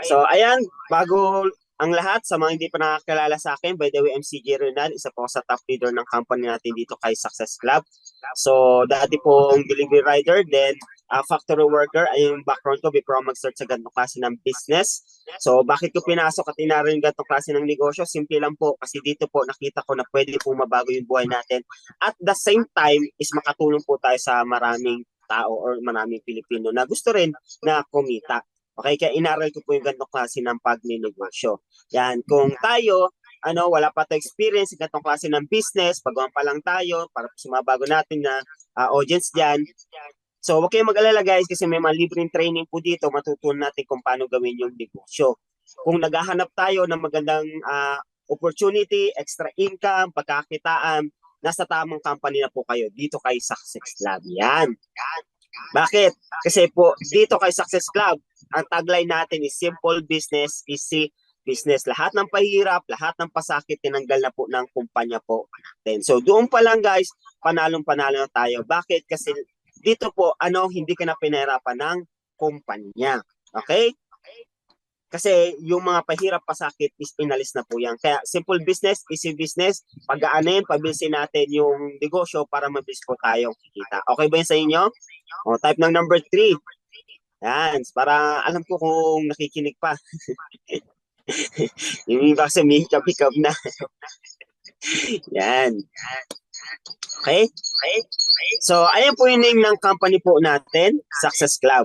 So, ayan, bago ang lahat, sa mga hindi pa nakakilala sa akin, by the way, I'm CJ Renal, isa po ako sa top leader ng company natin dito kay Success Club. So, dati pong delivery rider, then factory worker, ay yung background ko before ako mag-start sa ganitong klase ng business. So, bakit ko pinasok at inaral yung ganitong klase ng negosyo? Simple lang po, kasi dito po nakita ko na pwede po mabago yung buhay natin. At the same time, is makatulong po tayo sa maraming tao or maraming Pilipino na gusto rin na kumita. Okay, kaya inaral ko po yung ganitong klase ng pagninegosyo. Yan, kung tayo, wala pa tayo experience sa ganitong klase ng business, pagawa pa lang tayo, para sa mga bago natin na audience dyan. So, huwag kayong mag-alala guys, kasi may mga libreng training po dito, matutunan natin kung paano gawin yung negosyo. Kung naghahanap tayo ng magandang opportunity, extra income, pagkakitaan, nasa tamang company na po kayo, dito kay Success Lab. Yan. Bakit? Kasi po, dito kay Success Club, ang tagline natin is simple business, easy business. Lahat ng pahirap, lahat ng pasakit, tinanggal na po ng kumpanya po natin. So doon pa lang guys, panalong-panalo na tayo. Bakit? Kasi dito po, hindi ka na pinahirapan ng kumpanya. Okay? Kasi yung mga pahirap pasakit is inalis na po yan. Kaya simple business, easy business, pag-aanin, pabilisin natin yung negosyo para mabilis po tayong kikita. Okay ba yun sa inyo? O, type ng number 3. Yan, para alam ko kung nakikinig pa. Yung iba kasi may hikab-hikab na. Yan. Okay? So, ayan po yung name ng company po natin, Success Club.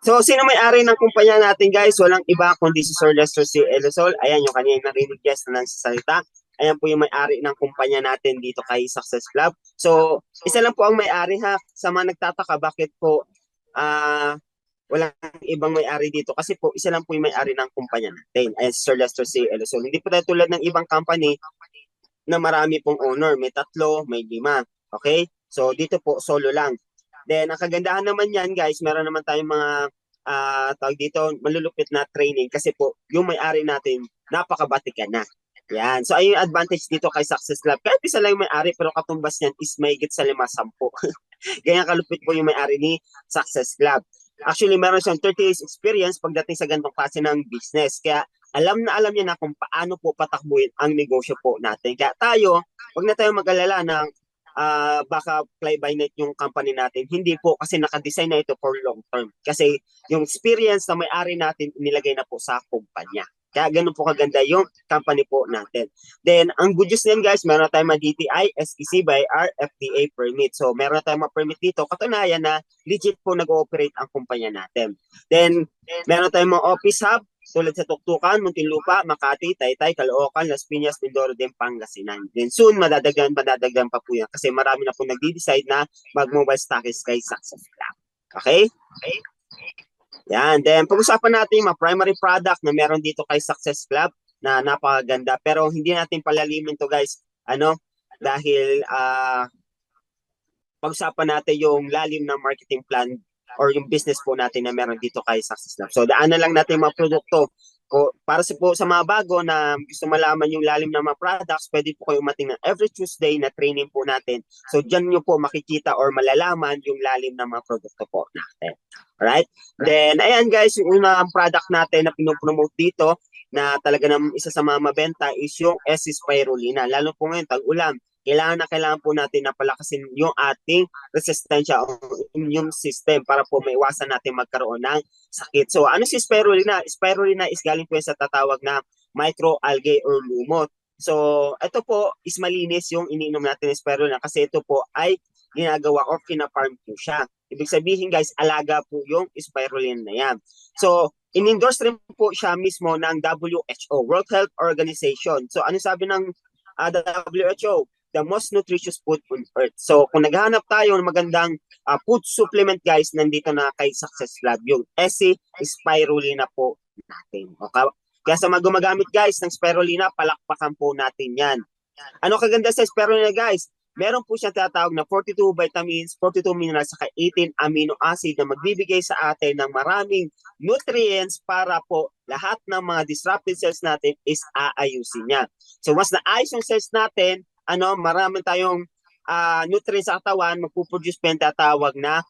So, sino may-ari ng kumpanya natin guys? Walang iba kundi si Sir Lester C. Elosol. Ayan yung kanyang narinig guest na nagsasalita. Ayan po yung may-ari ng kumpanya natin dito kay Success Club. So, isa lang po ang may-ari ha. Sa mga nagtataka, bakit po walang ibang may-ari dito? Kasi po, isa lang po yung may-ari ng kumpanya natin. Ayan si Sir Lester C. Elosol. Hindi po tayo tulad ng ibang company na marami pong owner. May 3, may 5. Okay? So, dito po, solo lang. Then, ang kagandahan naman yan, guys, meron naman tayong mga tawag dito, malulupit na training kasi po, yung may-ari natin, napakabatikan na. Yan. So, ayun yung advantage dito kay Success Lab. Kahit isa lang yung may-ari, pero katumbas niyan is may sa 5-10. Ganyan kalupit po yung may-ari ni Success Lab. Actually, meron siyang 30 years experience pagdating sa ganitong klase ng business. Kaya alam na alam niya na kung paano po patakbuhin ang negosyo po natin. Kaya tayo, wag na tayo mag-alala ng baka fly by night yung company natin. Hindi po kasi nakadesign na ito for long term. Kasi yung experience na may-ari natin nilagay na po sa kumpanya. Kaya ganun po kaganda yung company po natin. Then, ang good news niyan guys, meron tayong mga DTI, SEC by our FDA permit. So, meron tayong mga permit dito. Katunayan na legit po nag-ooperate ang kumpanya natin. Then, meron tayong mga office hub, tulad sa Tuktukan, Muntinlupa, Makati, Taytay, Caloocan, Las Piñas, Mindoro, din Pangasinan. Then soon, madadagdagan pa po yan kasi marami na po nagdi-decide na mag-mobile stockist kay Success Club. Okay? Yan. Then, pag-usapan natin yung mga primary product na meron dito kay Success Club na napakaganda. Pero hindi natin palalimin to guys. Dahil pag-usapan natin yung lalim ng marketing plan or yung business po natin na meron dito kay Success Lab. So, daanan lang natin yung mga produkto. Para sa mga bago na gusto malaman yung lalim ng mga products, pwede po kayo umating na every Tuesday na training po natin. So, dyan nyo po makikita or malalaman yung lalim ng mga produkto po natin. Alright? Then, ayan guys, yung unang product natin na pinopromote dito na talaga ng isa sa mga mabenta is yung S Spirulina. Lalo po ngayon, tag-ulam, kailangan po natin na palakasin yung ating resistensya o immune system para po maiwasan natin magkaroon ng sakit. So, ano si spirulina? Spirulina is galing po sa tatawag na microalgae or lumot. So, ito po is malinis yung iniinom natin ng spirulina kasi ito po ay ginagawa or kina-farm po siya. Ibig sabihin guys, alaga po yung spirulina na yan. So, in-endorse rin po siya mismo ng WHO, World Health Organization. So, ano sabi ng WHO? The most nutritious food on earth. So, kung naghahanap tayo ng magandang food supplement, guys, nandito na kay Success Lab. Yung SC Spirulina po natin. Okay? Kaya sa mga gumagamit, guys, ng Spirulina, palakpakan po natin yan. Ano kaganda sa Spirulina, guys? Meron po siyang tinatawag na 42 vitamins, 42 minerals, saka 18 amino acid na magbibigay sa atin ng maraming nutrients para po lahat ng mga disrupted cells natin is aayusin niya. So, once naayos yung cells natin, marami tayong nutrients sa katawan, magpuproduce pa yung tatawag na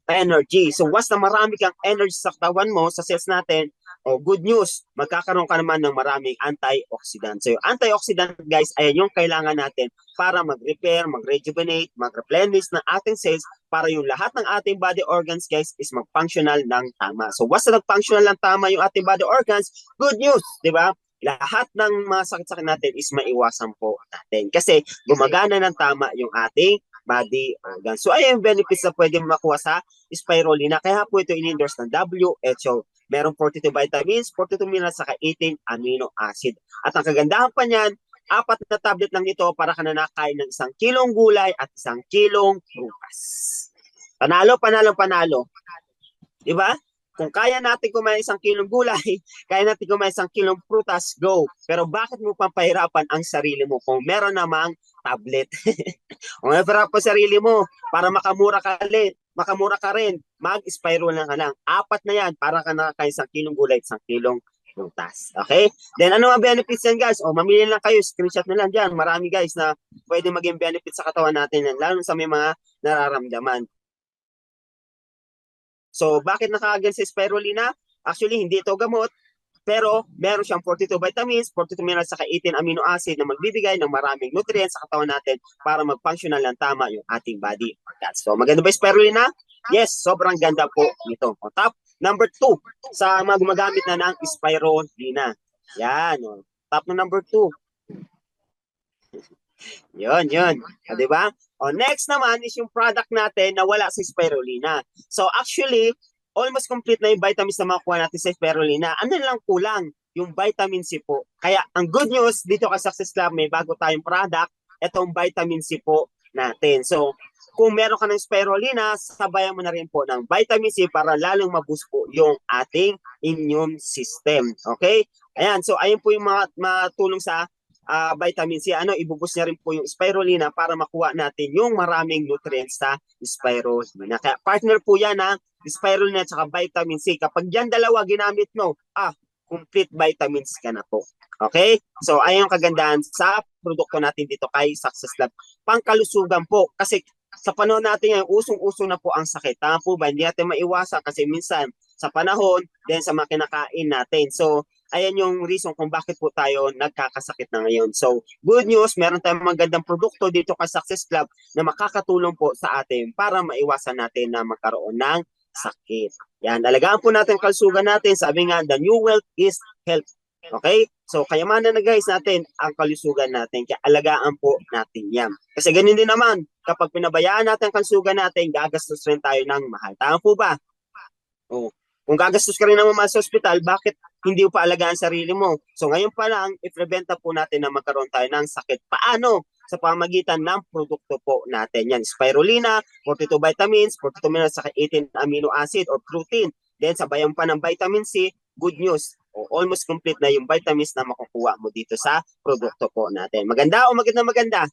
energy. So once na marami kang energy sa katawan mo, sa cells natin, good news, magkakaroon ka naman ng maraming antioxidant. So yung antioxidant guys, ayan yung kailangan natin para mag-repair, mag-rejuvenate, mag-replenish ng ating cells para yung lahat ng ating body organs guys is mag-functional ng tama. So once na nag-functional ng tama yung ating body organs, good news, di ba? Lahat ng mga sakit-sakit natin is maiwasan po natin kasi gumagana ng tama yung ating body organ. So ay yung benefits na pwede makuha sa spirulina. Kaya po ito in-endorse ng WHO. Merong 42 vitamins, 42 minerals, saka 18 amino acid. At ang kagandahan pa niyan, 4 na tablet lang ito para ka na nakain ng 1 kilong gulay at 1 kilong prutas. Panalo, panalo, panalo. Diba? Kung kaya natin kumain 1 kilong gulay, kaya natin kumain 1 kilong prutas, go. Pero bakit mo pampahirapan ang sarili mo kung meron namang tablet? Kung meron pa sarili mo, para makamura ka rin, mag-spiral ka lang. 4 na yan, para ka nakakain 1 kilong gulay at 1 kilong prutas. Okay? Then ano ang benefits yan guys? Mamili lang kayo, screenshot na lang dyan. Marami guys na pwede maging benefits sa katawan natin yan, lalo sa may mga nararamdaman. So, bakit nakakagan si spirulina? Actually, hindi ito gamot, pero meron siyang 42 vitamins, 42 minerals, saka 18 amino acid na magbibigay ng maraming nutrients sa katawan natin para mag-functional ng tama yung ating body organs. So, maganda ba spirulina? Yes, sobrang ganda po nito. O, top number 2 sa mga gumagamit na ng spirulina. Yan. O. Top na number 2. Yun. O, diba? O, next naman is yung product natin na wala sa spirulina. So actually, almost complete na yung vitamins na makuha natin sa spirulina. Ano lang kulang? Yung vitamin C po. Kaya ang good news dito ka Success Club, may bago tayong product, itong vitamin C po natin. So kung meron ka ng spirulina, sabayan mo na rin po ng vitamin C para lalong maboost po yung ating immune system. Okay? Ayan, so ayun po yung mga matulong sa vitamin C, ibubus niya rin po yung spirulina para makuha natin yung maraming nutrients sa spirulina. Kaya partner po yan ng spirulina at saka vitamin C. Kapag yan dalawa ginamit mo, complete vitamins ka na po. Okay? So, ayun yung kagandahan sa produkto natin dito kay Success Lab. Pangkalusugan po. Kasi sa panahon natin ngayon, usong-uso na po ang sakit. Tama po ba? Hindi natin maiwasan kasi minsan sa panahon, then sa mga kinakain natin. So, ayan yung reason kung bakit po tayo nagkakasakit na ngayon. So, good news, meron tayong magandang produkto dito kay Success Club na makakatulong po sa atin para maiwasan natin na magkaroon ng sakit. Yan, alagaan po natin kalusugan natin. Sabi nga, the new wealth is health. Okay? So, kayamanan na guys natin ang kalusugan natin. Kaya alagaan po natin yan. Kasi ganun din naman, kapag pinabayaan natin ang kalusugan natin, gagastos rin tayo ng mahal. Tama po ba? Oh. Kung gagastos ka rin naman sa ospital, bakit hindi mo pa alagaan sarili mo? So ngayon pa lang, i-preventa po natin na magkaroon tayo ng sakit. Paano? Sa pamagitan ng produkto po natin. Yan, spirulina, 42 vitamins, 42 minerals, saka 18 amino acid or protein. Then sabayan pa ng vitamin C, good news. Almost complete na yung vitamins na makukuha mo dito sa produkto po natin. Maganda o maganda?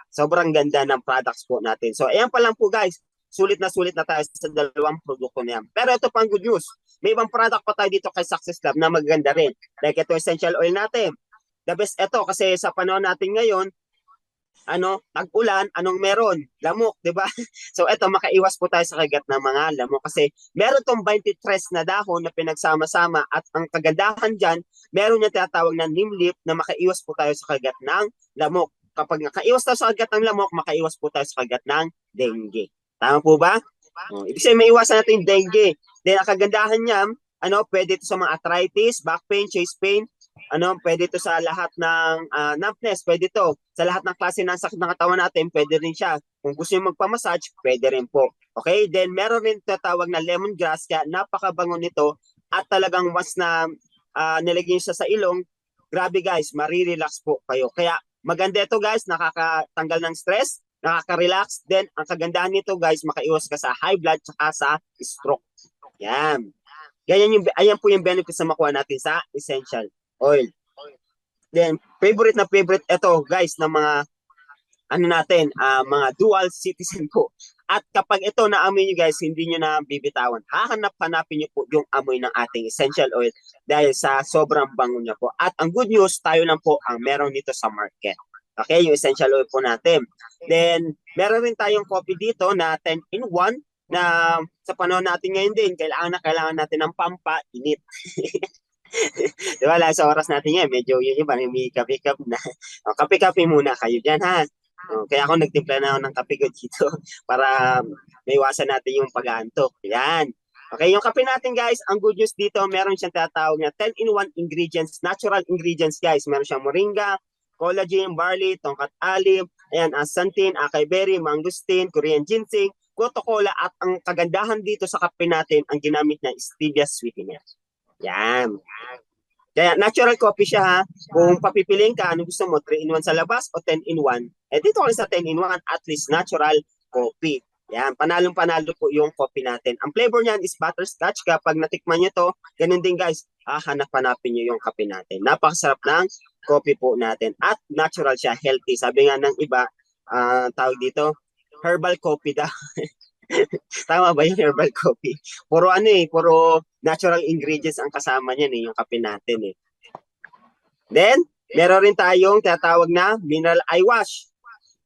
Sobrang ganda ng products po natin. So ayan pa lang po guys. Sulit na tayo sa dalawang produkto na yan. Pero ito pang good news. May ibang product pa tayo dito kay Success Club na maganda rin. Like ito essential oil natin. The best ito kasi sa panahon natin ngayon, tag-ulan, anong meron? Lamok, di ba? So ito, makaiwas po tayo sa kagat ng mga lamok kasi meron tong 23 na dahon na pinagsama-sama at ang kagandahan dyan, meron yung tinatawag na neem leaf na makaiwas po tayo sa kagat ng lamok. Kapag nakaiwas tayo sa kagat ng lamok, makaiwas po tayo sa kagat ng dengue. Tama po ba? Ibig sabihin, may iwasan natin yung dengue. Then, ang kagandahan niya, pwede ito sa mga arthritis, back pain, chest pain, pwede ito sa lahat ng numbness, pwede ito. Sa lahat ng klase ng sakit ng katawan natin, pwede rin siya. Kung gusto nyo magpamassage, pwede rin po. Okay? Then, meron rin tatawag na lemongrass, kaya napakabango nito at talagang once na nilagyan siya sa ilong, grabe guys, marirelax po kayo. Kaya, maganda ito guys, nakakatanggal ng stress, nakaka-relax. Then, ang kagandahan nito guys, makaiwas ka sa high blood tsaka sa stroke. Yan. Ayan po yung benefits na makuha natin sa essential oil. Then, favorite ito guys ng mga mga dual citizen po. At kapag ito naamoy nyo guys, hindi nyo na bibitawan. Hanapin nyo po yung amoy ng ating essential oil dahil sa sobrang bango niya po. At ang good news, tayo lang po ang meron nito sa market. Okay, yung essential oil po natin. Then, meron rin tayong coffee dito na 10-in-1. na sa panahon natin ngayon din, kailangan natin ng pampainit. Diba, sa oras natin ngayon, medyo yun iba, may kape-kape na. O, kape-kape muna kayo dyan, ha? O, kaya ako nagtimpla na ako ng kape ko dito para maiwasan natin yung pag-aantok. Yan. Okay, yung kape natin guys, ang good news dito, meron siyang tatawag na 10-in-1 ingredients, natural ingredients guys. Meron siyang moringa, collagen, barley, tongkat alim, ayan, asantin, acai berry, mangosteen, Korean ginseng, coca-cola, at ang kagandahan dito sa kape natin, ang ginamit na stevia sweetener. Yan. Kaya natural coffee siya ha. Kung papipiliin ka, ano gusto mo, 3-in-1 sa labas o 10-in-1? Eh dito ka sa 10-in-1, at least natural coffee. Yan, panalong-panalo po yung coffee natin. Ang flavor niyan is butterscotch. Kapag natikman nyo to, ganun din guys, hanap-hanapin nyo yung kape natin. Napakasarap ng coffee po natin. At natural siya, healthy. Sabi nga ng iba, tawag dito, herbal coffee daw. Tama ba yung herbal coffee? Puro puro natural ingredients ang kasama niyan yung kape natin Then, meron rin tayong tinatawag na mineral eye wash.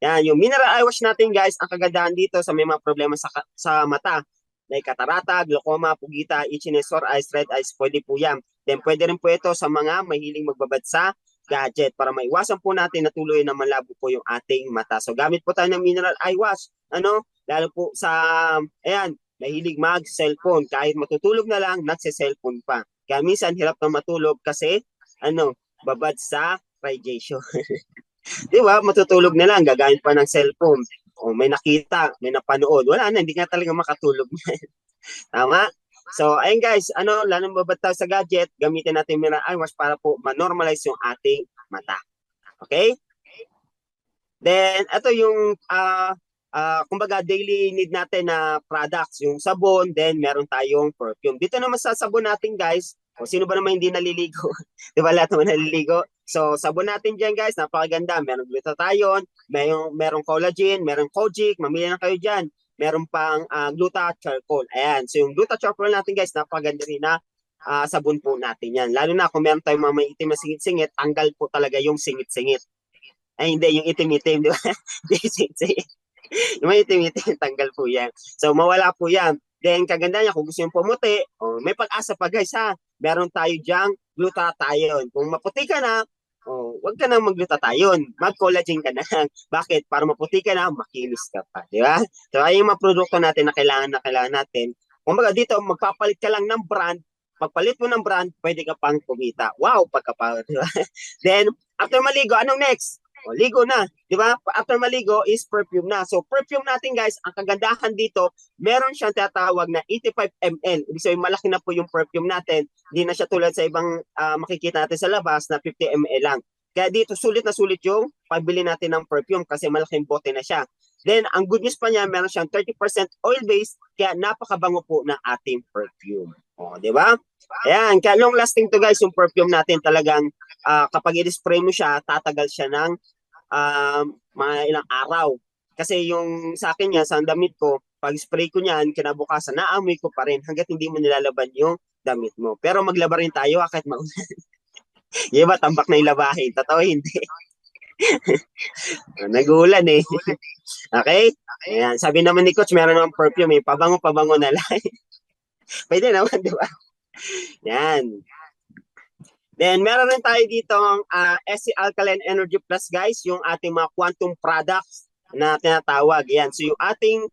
Yan, yung mineral eye wash natin guys, ang kagandahan dito sa may mga problema sa mata, like katarata, glaucoma, pugita, itchiness, sore eyes, red eyes, pwede po yan. Then, pwede rin po ito sa mga mahiling magbabad sa gadget para maiwasan po natin na tuloy na malabo po yung ating mata. So, gamit po tayo ng mineral eye wash. Lalo po sa, ayan, mahilig mag-cellphone. Kahit matutulog na lang, nagse-cellphone pa. Kaya minsan, hirap na matulog kasi, babad sa radiation. Di ba? Matutulog na lang, gagamit pa ng cellphone. O may nakita, may napanood. Wala na, hindi nga talaga makatulog. Tama? So, ayun guys, lalong babad tayo sa gadget, gamitin natin mineral eye wash para po ma-normalize yung ating mata. Okay? Then, ito yung kumbaga daily need natin na products, yung sabon, then meron tayong perfume. Dito naman sa sabon natin guys, o sino ba naman hindi naliligo? Di ba lahat naman naliligo? So sabon natin dyan guys, napakaganda. Meron glutathione, merong collagen, merong kojic, mamili na kayo dyan. Meron pang gluta charcoal. Ayan, so yung gluta charcoal natin guys, napakaganda rin na sabon po natin yan. Lalo na kung meron tayong mga may itim na singit-singit, tanggal po talaga yung singit-singit. Ay hindi, yung itim-itim, di ba? Singit-singit. Yung may itim-itim, tanggal po yan. So, mawala po yan. Then, kaganda niya, kung gusto yung pumuti, may pag-asa pa guys ha. Meron tayo dyang glutathione. Kung maputi ka na, wag ka na mag-glutathione. Mag-collagen ka na. Bakit? Para maputi ka na, makinis ka pa. Di ba? So, ay yung mga produkto natin na kailangan natin. Kung baga dito, magpapalit ka lang ng brand. Pagpalit mo ng brand, pwede ka pang kumita. Wow, pagkapower. Di ba? Then, after maligo, anong next? Ligo na, di ba? After maligo is perfume na. So perfume natin guys, ang kagandahan dito, meron siyang tatawag na 85 ml. Ibig sabihin malaki na po yung perfume natin. Hindi na siya tulad sa ibang makikita natin sa labas na 50 ml lang. Kaya dito sulit na sulit yung pagbili natin ng perfume kasi malaking bote na siya. Then ang good news pa niya, meron siyang 30% oil based kaya napakabango po ng ating perfume. Di ba? Ayan, kaya long lasting to guys yung perfume natin talagang kapag i-spray mo siya, tatagal siya ng mga ilang araw. Kasi yung sa akin yan, sa damit ko, pag spray ko niyan, kinabukasan, naamoy ko pa rin hanggat hindi mo nilalaban yung damit mo. Pero maglaba rin tayo kahit maulan. Yung iba, tambak na ilabahin. Totoo, hindi. Nagulan eh. Okay? Ayan. Sabi naman ni Coach, meron naman perfume eh. Pabango-pabango na lang. Pwede naman, di ba? Yan. Then, meron rin tayo dito ang SC Alkaline Energy Plus, guys, yung ating mga quantum products na tinatawag. Yan. So, yung ating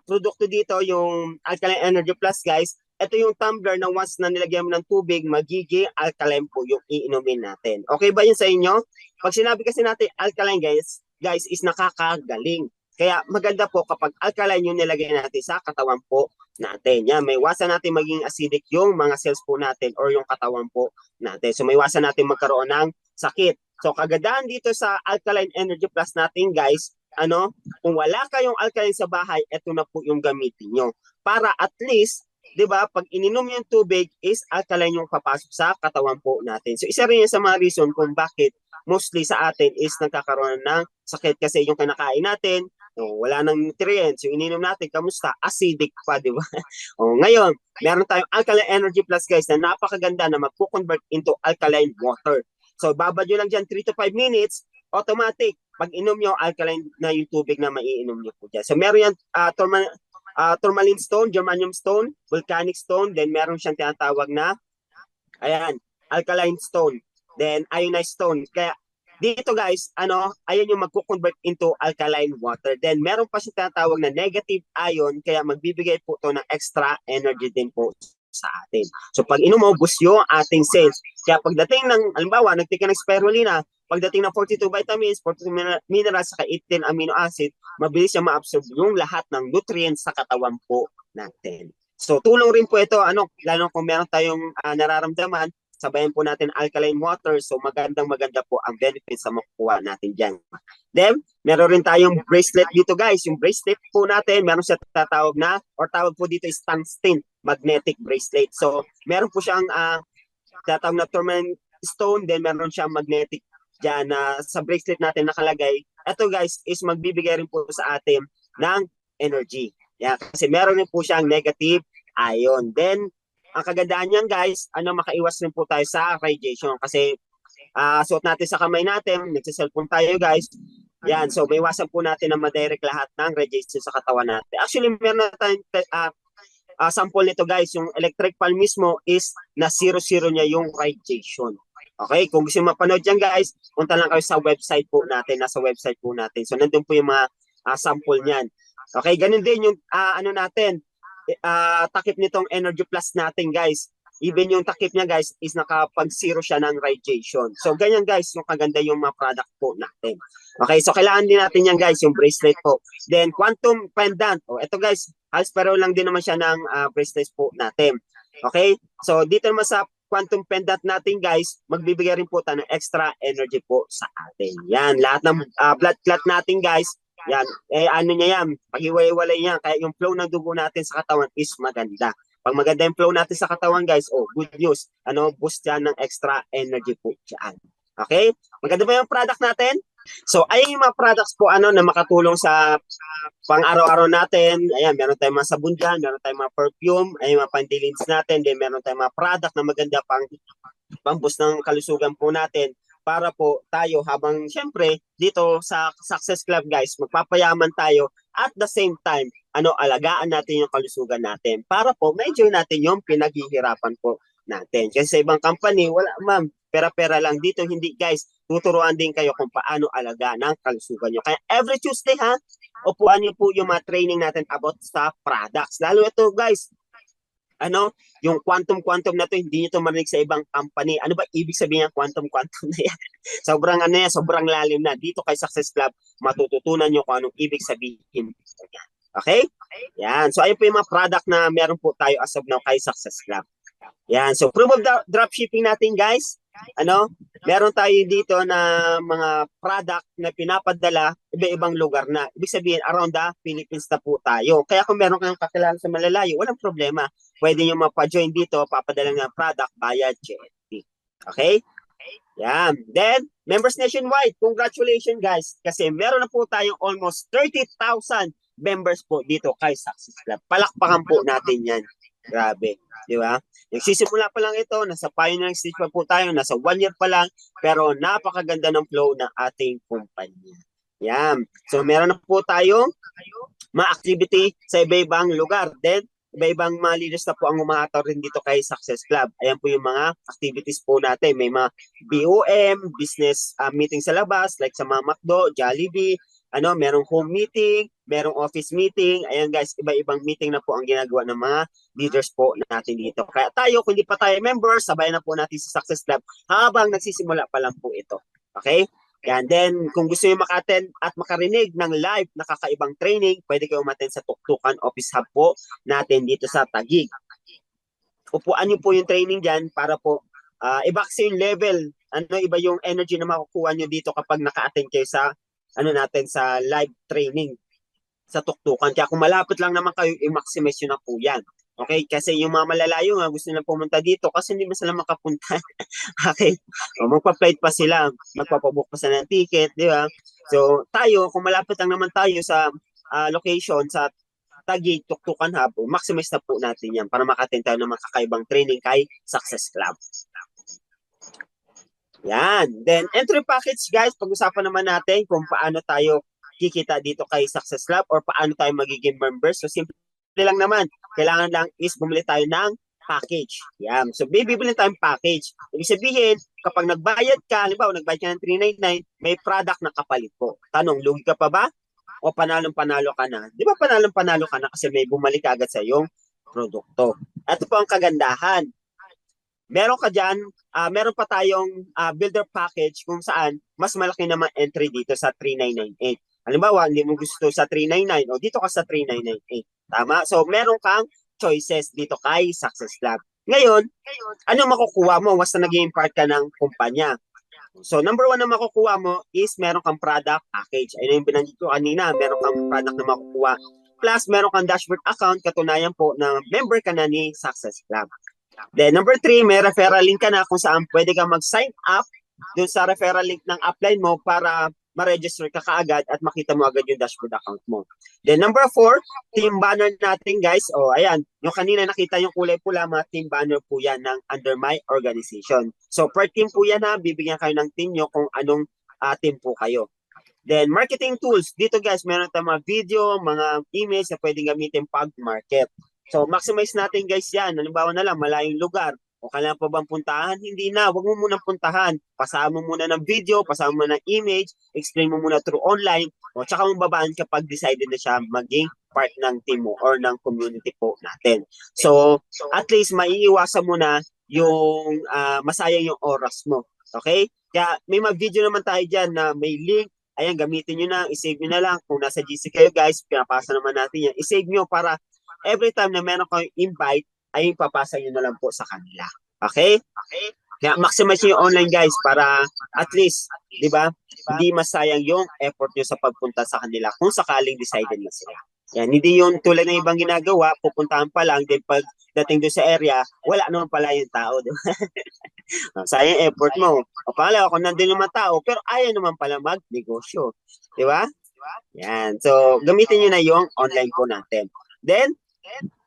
produkto dito, yung Alkaline Energy Plus, guys, ito yung tumbler na once na nilagyan mo ng tubig, magiging alkaline po yung iinumin natin. Okay ba yun sa inyo? Pag sinabi kasi natin alkaline, guys, is nakakagaling. Kaya maganda po kapag alkaline yung nilagay natin sa katawan po natin. Yan, may iwasan natin maging acidic yung mga cells po natin or yung katawan po natin. So may iwasan natin magkaroon ng sakit. So kagandahan dito sa Alkaline Energy Plus natin guys, kung wala kayong alkaline sa bahay, ito na po yung gamitin nyo. Para at least, di ba, pag ininom yung tubig is alkaline yung papasok sa katawan po natin. So isa rin yan sa mga reason kung bakit mostly sa atin is nagkakaroon ng sakit kasi yung kinakain natin, wala nang nutrients. Yung ininom natin, kamusta? Acidic pa, di ba? Ngayon, meron tayong Alkaline Energy Plus guys na napakaganda na magko-convert into alkaline water. So, babad nyo lang dyan 3 to 5 minutes, automatic. Pag inom nyo, alkaline na yung tubig na maiinom nyo po dyan. So, meron yan tourmaline stone, germanium stone, volcanic stone, then meron siyang tinatawag na, ayan, alkaline stone, then ionized stone. Kaya dito guys, ayun yung magko-convert into alkaline water. Then meron pa siyang tinatawag na negative ion, kaya magbibigay po to ng extra energy din po sa atin. So pag inom mo, boost yung ating cells. Kaya pagdating ng, halimbawa, nagtika ng spirulina, pagdating ng 42 vitamins, 42 minerals, saka 18 amino acid, mabilis siya ma-absorb yung lahat ng nutrients sa katawan po natin. So tulong rin po ito, lalo kung meron tayong nararamdaman, sabayan po natin alkaline water. So maganda po ang benefits sa makukuha natin dyan. Then, meron rin tayong bracelet dito guys. Yung bracelet po natin, meron siya tatawag na, or tawag po dito is tungsten magnetic bracelet. So meron po siyang tatawag na tourmaline stone, then meron siyang magnetic dyan na sa bracelet natin nakalagay. Ito guys is magbibigay rin po sa atin ng energy. Yeah, kasi meron rin po siyang negative ion. Then, ang kagandahan niyan guys, makaiwas rin po tayo sa radiation kasi suot natin sa kamay natin, nagsiselfone tayo guys. Yan, so may iwasan po natin na madirect lahat ng radiation sa katawan natin. Actually, meron na tayong sample nito guys, yung electric fan mismo is na 0-0 niya yung radiation. Okay, kung gusto mo mapanood yan guys, punta lang kayo sa website po natin, nasa website po natin. So nandun po yung mga sample niyan. Okay, ganun din yung natin, takip nitong Energy Plus natin guys. Even yung takip niya guys is nakapag-0 siya ng radiation. So ganyan guys, yung kaganda yung mga product po natin. Okay, so kailangan din natin yan guys, yung bracelet po. Then quantum pendant. Ito guys, halos pareho lang din naman siya ng bracelet po natin. Okay, so dito naman sa quantum pendant natin guys, magbibigay rin po tayo ng extra energy po sa atin. Yan, lahat ng blood clot natin guys, yan, niya yan, pag-iwalay niya, kaya yung flow ng dugo natin sa katawan is maganda. Pag maganda yung flow natin sa katawan guys, good news, boost yan ng extra energy po dyan. Okay, maganda ba yung product natin? So, ayun yung mga products po na makatulong sa pang-araw-araw natin. Ayan, meron tayong mga sabon dyan, meron tayong mga perfume, ayun mga pandilins natin, then meron tayong mga product na maganda pang-boost ng kalusugan po natin para po tayo habang syempre dito sa Success Club guys, magpapayaman tayo at the same time, alagaan natin yung kalusugan natin para po ma-enjoy natin yung pinaghihirapan po natin. Kasi sa ibang company, wala ma'am, pera-pera lang. Dito hindi guys, tuturuan din kayo kung paano alagaan ang kalusugan nyo. Kaya every Tuesday upuan nyo po yung mga training natin about sa products. Lalo ito guys, yung quantum na to, hindi nyo to marinig sa ibang company. Ano ba ibig sabihin ng quantum na yan? Sobrang lalim na. Dito kay Success Club, matututunan nyo kung anong ibig sabihin. Okay? Yan. So ayun po yung mga product na meron po tayo as of now kay Success Club. Yan. So proof of dropshipping natin guys. Meron tayo dito na mga product na pinapadala iba-ibang lugar na. Ibig sabihin around the Philippines na po tayo. Kaya kung meron kayong kakilala sa malalayo, walang problema. Pwede nyo mapa-join dito, papadala ng product via JNT. Okay? Yan. Then, members nationwide, congratulations guys. Kasi meron na po tayong almost 30,000 members po dito kay Success Club. Palakpakan po natin yan. Grabe. Di ba? Nagsisimula pa lang ito, nasa pioneering stage pa po tayo, nasa 1 year pa lang, pero napakaganda ng flow ng ating kumpanya. Yan. So, meron na po tayong mga activity sa iba-ibang lugar. Then, iba-ibang mga leaders na po ang umahataw rin dito kay Success Club. Ayan po yung mga activities po natin. May mga BOM, business meeting sa labas, like sa mga McDo, Jollibee, merong home meeting, merong office meeting. Ayan guys, iba-ibang meeting na po ang ginagawa ng mga leaders po natin dito. Kaya tayo, kung hindi pa tayo members, sabayan na po natin sa Success Club habang nagsisimula pa lang po ito. Okay? Yan. Then, kung gusto nyo maka-attend at makarinig ng live na kakaibang training, pwede kayo umattend sa Tuktukan Office Hub po natin dito sa Taguig. Upuan nyo po yung training dyan para po iba kasi yung level. Iba yung energy na makukuha nyo dito kapag naka-attend kayo sa natin sa live training sa Tuktukan. Kaya kung malapit lang naman kayo, i-maximize yun na po yan. Okay? Kasi yung mga malalayo nga gusto nila pumunta dito kasi hindi ba sila makapunta. Okay? Magpa-flight pa sila, magpapabook pa sila ng ticket, di ba? So, tayo, kung malapit lang naman tayo sa location, sa Taguig, Tuktukan Hub, maximize na po natin yan para maka-attend tayo ng mga kakaibang training kay Success Club. Yan. Then, entry package guys, pag-usapan naman natin kung paano tayo kikita dito kay Success Club or paano tayo magiging members. So, simple lang naman. Kailangan lang is bumili tayo ng package. Yan. So, bibili tayong package. Ibig sabihin, kapag nagbayad ka, halimbawa, nagbayad ka ng 399, may product na kapalit po. Tanong, lugi ka pa ba? O panalong-panalo ka na? Di ba panalong-panalo ka na kasi may bumalik agad sa iyong produkto. Ito po ang kagandahan. Meron ka dyan, meron pa tayong builder package kung saan mas malaki naman entry dito sa 3998. Halimbawa, hindi mo gusto sa 399 o dito ka sa 3998. Tama? So, meron kang choices dito kay Success Lab. Ngayon, ano makukuha mo once na naging part ka ng kumpanya? So, number one na makukuha mo is meron kang product package. Ayun yung binanggit ko kanina, meron kang product na makukuha. Plus, meron kang dashboard account, katunayan po na member ka na ni Success Club. Then, number 3, may referral link ka na kung saan pwede kang mag-sign up dun sa referral link ng upline mo para ma-register ka kaagad at makita mo agad yung dashboard account mo. Then, number 4, team banner natin, guys. O, ayan. Yung kanina nakita yung kulay pula, mga team banner po yan ng under my organization. So, per team po yan ha. Bibigyan kayo ng team nyo kung anong team po kayo. Then, marketing tools. Dito, guys, meron tayong mga video, mga emails na pwedeng gamitin pag-market. So, maximize natin guys yan. Halimbawa na lang, malayong lugar. O kailangan pa bang puntahan? Hindi na. Huwag mo munang puntahan. Pasama mo muna ng video, pasama mo ng image, explain mo muna through online, o tsaka mo babaan kapag decided na siya maging part ng team mo or ng community po natin. So, at least maiiwasan mo na yung masayang yung oras mo. Okay? Kaya may mga video naman tayo dyan na may link. Ayan, gamitin nyo na. I-save nyo na lang. Kung nasa GC kayo guys, pinapasa naman natin yan. I-save nyo para every time na meron kayong invite, ay papasa nyo na lang po sa kanila. Okay? Kaya maximize nyo yung online guys para at least, di ba, hindi masayang yung effort nyo sa pagpunta sa kanila kung sakaling decided na sila. Yan, hindi yung tulad ng ibang ginagawa, pupuntahan pa lang, then pag dating doon sa area, wala naman pala yung tao. Sayang effort mo. O pala, kung nandun naman tao, pero ayaw naman pala mag-negosyo. Di ba? Yan. So, gamitin nyo na yung online po natin. Then,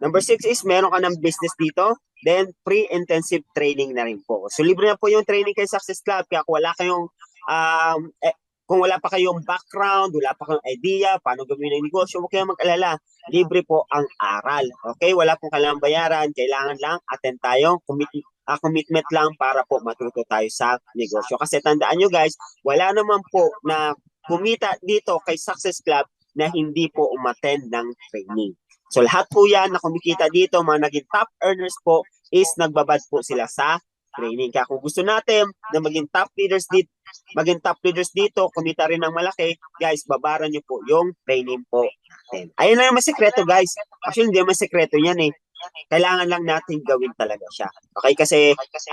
number 6 is meron ka ng business dito. Then, pre-intensive training na rin po. So, libre na po yung training kay Success Club. Kaya kung wala kayong, kung wala pa kayong background, wala pa kayong idea, paano gawin ng negosyo, huwag kayong mag-alala. Libre po ang aral. Okay? Wala pong kailangan bayaran. Kailangan lang attend tayong commitment lang para po matuto tayo sa negosyo. Kasi tandaan nyo guys, wala naman po na kumita dito kay Success Club na hindi po umattend ng training. So lahat po yan na kumikita dito, mga naging top earners po, is nagbabad po sila sa training. Kaya kung gusto natin na maging top leaders dito, kumita rin ng malaki, guys, babaran nyo po yung training po natin. Ayun na yung sekreto guys. Actually, hindi naman sekreto yan eh. Kailangan lang natin gawin talaga siya. Okay? Kasi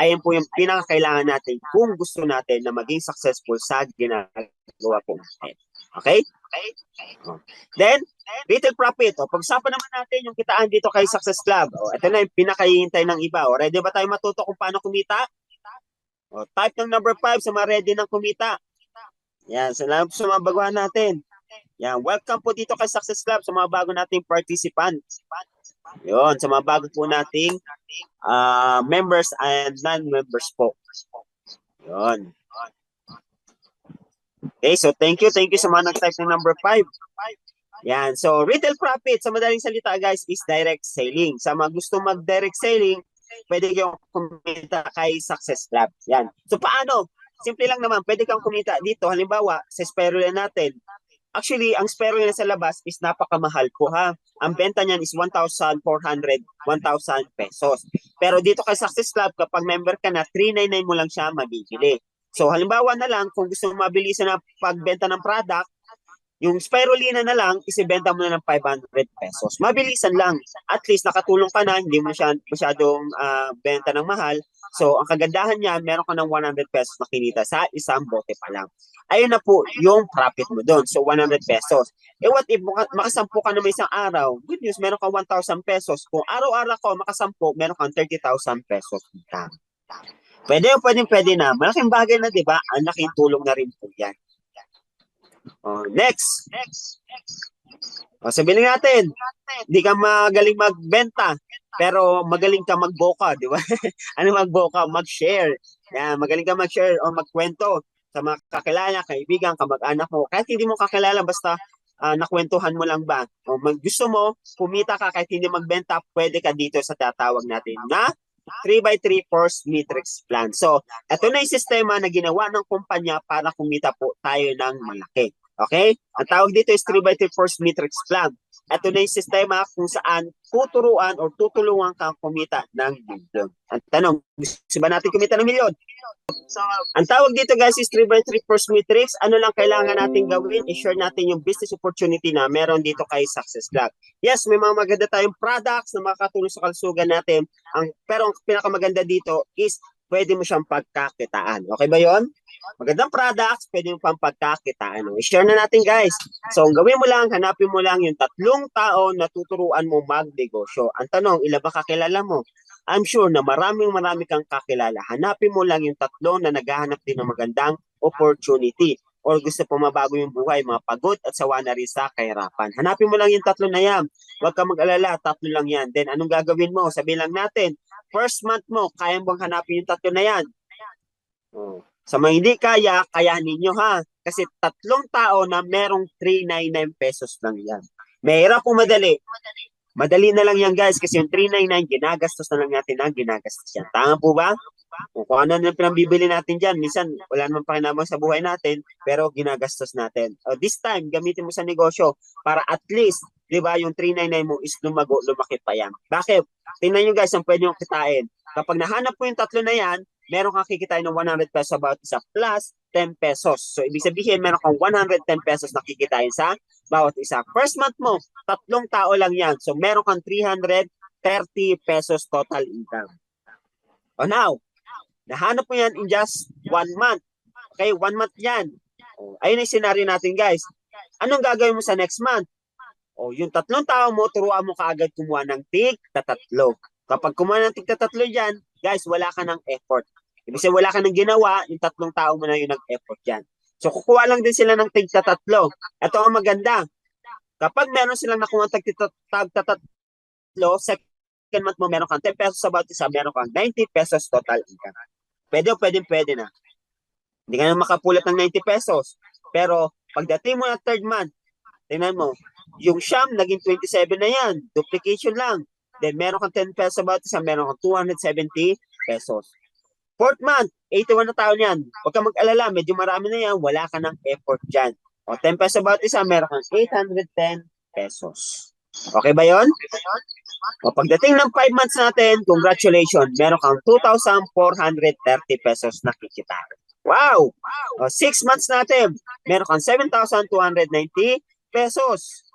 ayun po yung pinakakailangan natin kung gusto natin na maging successful sa ginagawa po natin. Okay? Then, retail profit. Pag-usapan naman natin yung kitaan dito kay Success Club. Ito na yung pinakahihintay ng iba. Ready ba tayo matuto kung paano kumita? Type ng number 5 sa mga ready ng kumita. Yan, salamat sa mga baguhan natin. Yan, welcome po dito kay Success Club sa mga bago nating participants. Yun, sa mga bago po nating members and non-members po. Yun. Okay, so thank you sa mga nag-type ng number 5. Yan, so retail profit, sa madaling salita guys, is direct selling. Sa mga gusto mag-direct selling, pwede kayong kumita kay Success Club. Yan. So paano? Simple lang naman, pwede kang kumita dito. Halimbawa, sa spirulina natin. Actually, ang spirulina sa labas is napakamahal po ha. Ang benta niyan is 1,400, 1,000 pesos. Pero dito kay Success Club, kapag member ka na, 399 mo lang siya mabibili. So halimbawa na lang, kung gusto mo mabilisan na pagbenta ng product, yung spirulina na lang, isibenta mo na ng 500 pesos. Mabilisan lang. At least nakatulong ka na, hindi mo siya masyadong benta ng mahal. So, ang kagandahan niya, meron ka ng 100 pesos na kinita sa isang bote pa lang. Ayun na po yung profit mo doon. So, 100 pesos. What if makasampu ka na may isang araw? Good news, meron ka 1,000 pesos. Kung araw-araw ko makasampu, meron kang 30,000 pesos. Pwede na. Malaking bagay na, di ba? Ang laking tulong na rin po yan. Next. Sabihin natin, hindi ka magaling magbenta, pero magaling ka magboka, di ba? Ano magboka? Mag-share. Yan, magaling ka mag-share o magkwento sa mga kakilala, kaibigan, kamag-anak mo. Kahit hindi mo kakilala, basta nakwentuhan mo lang ba? O gusto mo, kumita ka kahit hindi magbenta, pwede ka dito sa tatawag natin na 3x3 force matrix plan. So, ito na yung sistema na ginawa ng kumpanya para kumita po tayo ng malaki. Okay? Ang tawag dito is 3x3 force matrix plan. Ito na yung sistema kung saan tuturuan o tutulungan kang kumita ng milyon. Ang tanong, gusto ba natin kumita ng milyon? So, ang tawag dito guys is 3x3 force matrix. Ano lang kailangan natin gawin? I-share natin yung business opportunity na meron dito kay Success Club. Yes, may mga maganda tayong products na makakatulong sa kalusugan natin. Pero ang pinakamaganda dito is pwede mo siyang pagkakitaan. Okay ba yon? Magandang products, pwede mo pang pagkakitaan. I-share na natin guys. So, ang gawin mo lang, hanapin mo lang yung 3 tao na tuturuan mo magnegosyo. Ang tanong, ilan ba kakilala mo? I'm sure na marami kang kakilala. Hanapin mo lang yung 3 na naghahanap din ng magandang opportunity or gusto pa mabago yung buhay, mga pagod at sawa na rin sa kahirapan. Hanapin mo lang yung 3 na yan. Huwag ka mag-alala, 3 lang yan. Then anong gagawin mo? Sabihin lang natin, first month mo, kaya bang hanapin yung 3 na yan? Sa mga hindi kaya, kayanin nyo ha. Kasi 3 tao na merong 399 pesos lang yan. Mahirap o madali? Madali na lang yan guys kasi yung 399 ginagastos na lang natin ang ginagastos yan. Tama po ba? Kung ano na pinambibili natin dyan, minsan wala naman pakinabang sa buhay natin, pero ginagastos natin. This time, gamitin mo sa negosyo para at least, di ba, yung 399 mo is lumaki pa yan. Bakit? Tingnan nyo guys ang pwede nyo kitain. Kapag nahanap mo yung 3 na yan, meron kang kikitain ng 100 pesos about isa plus 10 pesos. So, ibig sabihin, meron kang 110 pesos na kikitain sa bawat isa. First month mo, 3 tao lang yan. So, meron kang 330 pesos total income. Now, nahanap mo yan in just 1 month. Okay, 1 month yan. Ayun yung scenario natin, guys. Anong gagawin mo sa next month? Yung 3 tao mo, turuan mo kaagad kumuha ng tig-3. Kapag kumuha ng tig-3 dyan, guys, wala ka ng effort. Ibig sabihin, wala ka nang ginawa, yung 3 tao mo na yung nag-effort dyan. So, kukuha lang din sila ng tig-3. Ito ang maganda. Kapag meron silang nakuha ng tig-3, second month mo, meron kang 10 pesos sa bawat isa, meron kang 90 pesos total income. Pwede na. Hindi ka na makapulat ng 90 pesos. Pero, pagdating mo ng 3rd month, tingnan mo, yung siyam, naging 27 na yan. Duplication lang. Then, meron kang 10 pesos sa bawat isa, meron kang 270 pesos. 4th month, 81 na taon yan. Huwag ka mag-alala, medyo marami na yan, wala ka ng effort dyan. 10 pesos sa bawat isa, meron kang 810 pesos. Okay ba yon? Pagdating ng 5 months natin, congratulations, meron kang 2,430 pesos na kikita. Wow! 6 months natin, meron kang 7,290 pesos.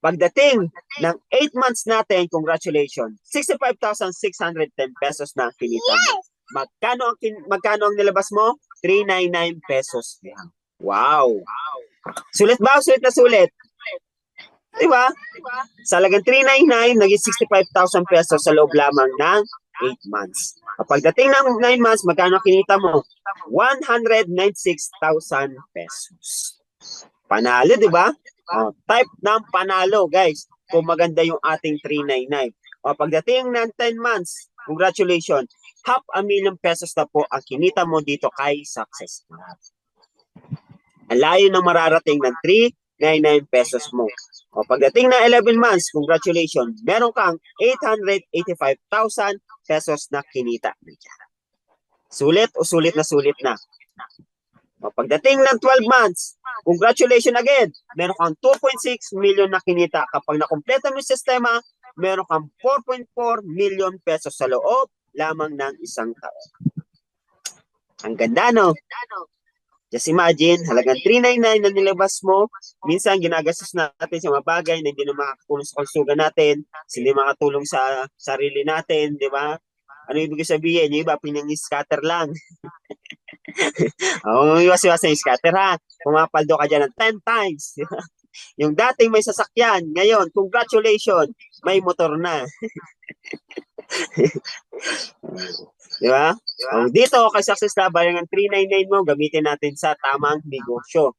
Pagdating ng 8 months natin, congratulations, 65,610 pesos na kinita mo. Magkano ang nilabas mo? 399 pesos lang. Wow! Sulit ba? Sulit na sulit. Diba? Sa halagang 399, naging 65,000 pesos sa loob lamang ng 8 months. Pagdating ng 9 months, magkano kinita mo? 196,000 pesos. Panalo, diba? Type ng panalo, guys, kung maganda yung ating 399. Pagdating ng 10 months, congratulations, 500,000 pesos na po ang kinita mo dito kay Success Club. Ang layo ng mararating ng 399 pesos mo. Pagdating ng 11 months, congratulations, meron kang 885,000 pesos na kinita. Sulit o sulit na sulit na. Pagdating ng 12 months, congratulations again, meron kang 2.6 million na kinita. Kapag nakumpleto mo yung sistema, meron kang 4.4 million pesos sa loob lamang ng isang taon. Ang ganda, no? Just imagine, halagang 399 na nilabas mo, minsan ginagastos natin sa mga bagay na hindi na makakatulong sa kalusugan natin, hindi makatulong sa sarili natin, di ba? Ano ibig sabihin? Yung iba, pinang-scatter lang. Iwas-iwas na yung scatter, ha? Pumapaldo ka dyan ng 10 times. Yung dating may sasakyan, ngayon, congratulations, may motor na. Di ba? Dito, kay Success Club, ang 399 mo, gamitin natin sa tamang negosyo.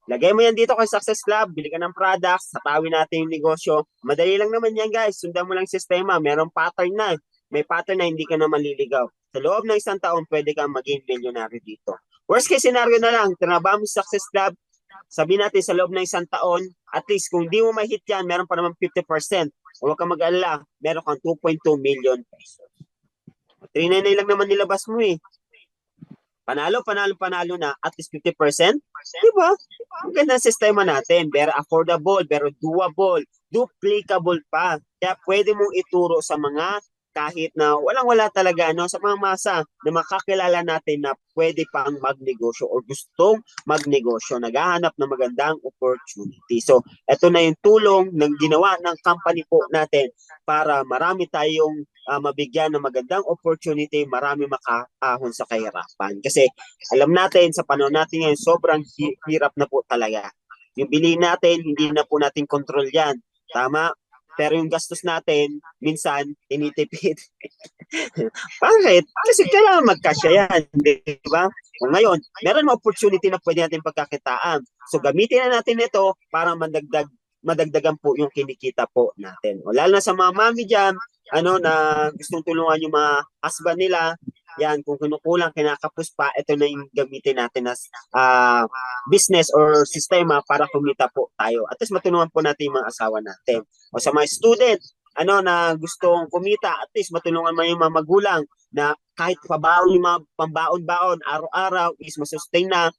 Lagay mo yan dito kay Success Club, bili ka ng products, hatawin natin yung negosyo. Madali lang naman yan, guys. Sundan mo lang sistema. Merong pattern na. May pattern na hindi ka na maliligaw. Sa loob ng isang taon, pwede kang maging millionaire dito. Worst case scenario na lang, trabaho mo sa Success Club, sabihin natin sa loob ng isang taon, at least kung di mo ma-hit yan, meron pa naman 50%. Huwag kang mag-alala, meron kang 2.2 million pesos. 399 lang naman nilabas mo eh. Panalo, panalo, panalo na at least 50%. Diba? Ang ganda ng sistema natin. Very affordable, very doable, duplicable pa. Kaya pwede mong ituro sa mga kahit na walang-wala talaga no, sa mga masa na makakilala natin na pwede pang magnegosyo o gustong magnegosyo, naghahanap ng magandang opportunity. So, ito na yung tulong ng ginawa ng company po natin para marami tayong mabigyan ng magandang opportunity, marami makaahon sa kahirapan. Kasi alam natin, sa panahon natin ngayon, sobrang hirap na po talaga. Yung bilihin natin, hindi na po natin control yan. Tama? Pero yung gastos natin, minsan, tinitipid. Bakit? Kasi kailangan magkasya yan, di ba? O ngayon, meron mga opportunity na pwede natin pagkakitaan. So gamitin na natin ito para madagdagan po yung kinikita po natin. O lalo na sa mga mami dyan, na gustong tulungan yung mga husband nila, yan, kung kinukulang, kinakapos pa, ito na yung gamitin natin as business or sistema para kumita po tayo. At least matulungan po natin yung mga asawa natin. O sa mga student, na gustong kumita, at least matulungan mo yung mga magulang na kahit pabaon yung mga pambaon-baon, araw-araw is masustain na,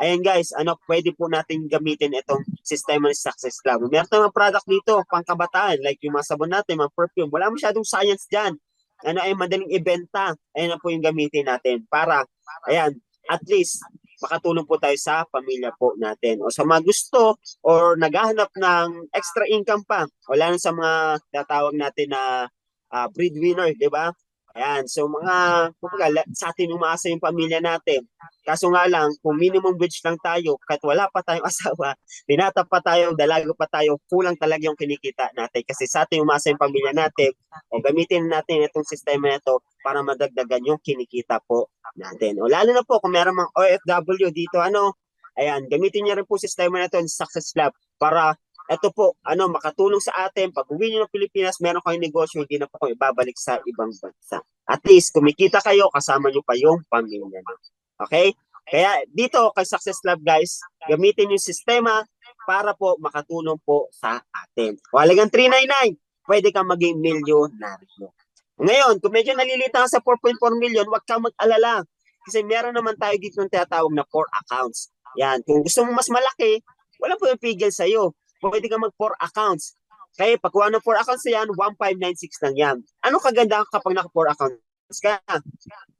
ayan guys, pwede po natin gamitin itong sistema ng Success Club. Meron tayong mga product dito, pangkabataan, like yung mga sabon natin, mga perfume. Wala masyadong science dyan. Ay madaling ibenta. Ayan na po yung gamitin natin para, ayan, at least makatulong po tayo sa pamilya po natin. O sa mga gusto or naghahanap ng extra income pa, wala na sa mga tatawag natin na breadwinner, di ba? Ayan, so sa atin umaasa yung pamilya natin. Kaso nga lang, kung minimum wage lang tayo, kahit wala pa tayong asawa, binata pa tayo, dalaga pa tayo, kulang talaga yung kinikita natin. Kasi sa atin umaasa yung pamilya natin, o gamitin natin itong sistema na ito para madagdagan yung kinikita po natin. O lalo na po, kung meron mga OFW dito, ayan, gamitin niyo rin po sistema na ito, Success Lab, para ito po, makatulong sa atin. Pag uwi nyo ng Pilipinas, meron kayong negosyo, hindi na po kayo ibabalik sa ibang bansa. At least, kumikita kayo, kasama nyo pa yung pamilya nyo. Okay? Kaya dito, kay Success Lab guys, gamitin yung sistema para po makatulong po sa atin. Halagang 399, pwede kang maging milyonaryo. Ngayon, kung medyo nalilita sa 4.4 million, huwag kang mag-alala. Kasi meron naman tayo dito ng tinatawag na 4 accounts. Yan, kung gusto mo mas malaki, wala po yung pigil sa'yo. Pwede ka mag 4 accounts. Kaya pagkuha ng 4 accounts yan, 1596 lang yan. Ano kaganda kapag naka 4 accounts ka?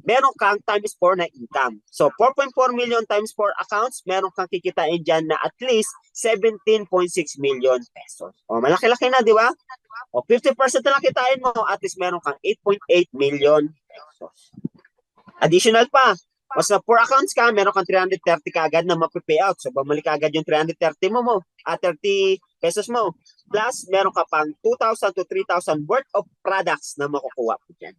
Meron kang times 4 na income. So 4.4 million times 4 accounts, meron kang kikitain dyan na at least 17.6 million pesos. O malaki-laki na, di ba? O 50% na lang kitain mo, at least meron kang 8.8 million pesos. Additional pa, mas na 4 accounts ka, meron kang 330 kagad na mapipayout. So, bumalik agad yung 330 mo, 30 pesos mo. Plus, meron ka pang 2,000 to 3,000 worth of products na makukuha po dyan.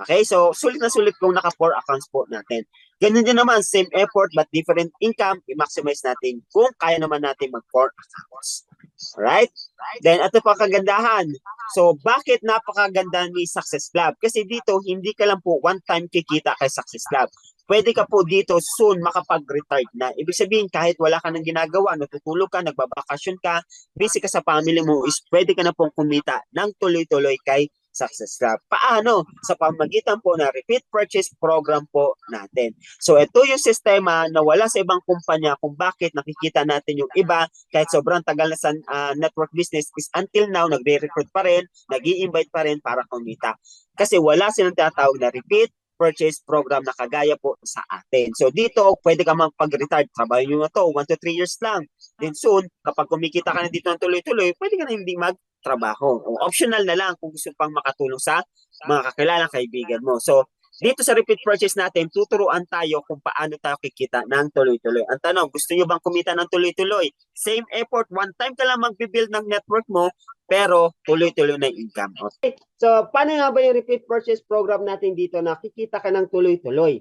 Okay, so sulit na sulit kung naka 4 accounts po natin. Ganun din naman, same effort but different income, i-maximize natin kung kaya naman natin mag 4 accounts. Alright? Then, ito pa kagandahan. So, bakit napakaganda ni Success Club? Kasi dito, hindi ka lang po one-time kikita kay Success Club. Pwede ka po dito soon makapag-retire na. Ibig sabihin, kahit wala ka nang ginagawa, natutulog ka, nagbabakasyon ka, busy ka sa family mo, is pwede ka na pong kumita ng tuloy-tuloy kay Success Club. Paano? Sa pamagitan po na repeat purchase program po natin. So ito yung sistema na wala sa ibang kumpanya kung bakit nakikita natin yung iba kahit sobrang tagal na sa network business is until now nagre-recruit pa rin, nag-i-invite pa rin para kumita. Kasi wala silang tinatawag na repeat purchase program na kagaya po sa atin. So dito, pwede ka magpag-retire. Trabaho nyo na to, 1 to 3 years lang. Then soon, kapag kumikita ka na dito ng tuloy-tuloy, pwede ka na hindi trabaho. O optional na lang kung gusto pang makatulong sa mga kakilalang kaibigan mo. So, dito sa repeat purchase natin, tuturuan tayo kung paano tayo kikita ng tuloy-tuloy. Ang tanong, gusto nyo bang kumita ng tuloy-tuloy? Same effort, one time ka lang mag-build ng network mo, pero tuloy-tuloy na income. Okay. So, paano nga ba yung repeat purchase program natin dito na kikita ka ng tuloy-tuloy?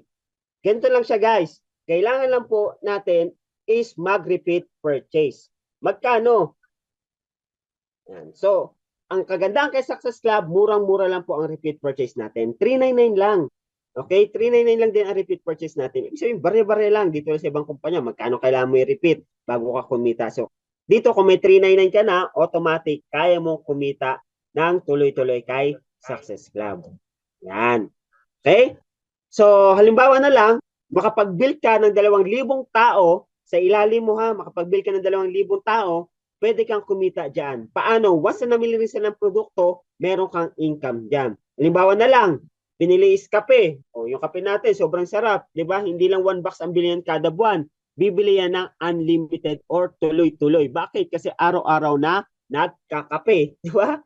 Ganito lang siya guys. Kailangan lang po natin is mag-repeat purchase. Magkano? Yan. So, ang kagandahan kay Success Club, murang-mura lang po ang repeat purchase natin. 399 lang. Okay, 399 lang din ang repeat purchase natin. Ibig sabihin, bare-bare lang dito sa ibang kumpanya. Magkano kailangan mo i-repeat bago ka kumita? So, dito kung may 399 ka na, automatic, kaya mo kumita ng tuloy-tuloy kay Success Club. Yan. Okay? So, halimbawa na lang, makapag-build ka ng 2,000 tao, sa ilalim mo ha, makapag-build ka ng 2,000 tao, pwede kang kumita dyan. Paano? Once na namili rin sila ng produkto, meron kang income dyan. Halimbawa na lang, pinili is kape. O, yung kape natin, sobrang sarap. Di ba? Hindi lang 1 box ang bilihan kada buwan. Bibili yan ng unlimited or tuloy-tuloy. Bakit? Kasi araw-araw na nagkakape. Di ba?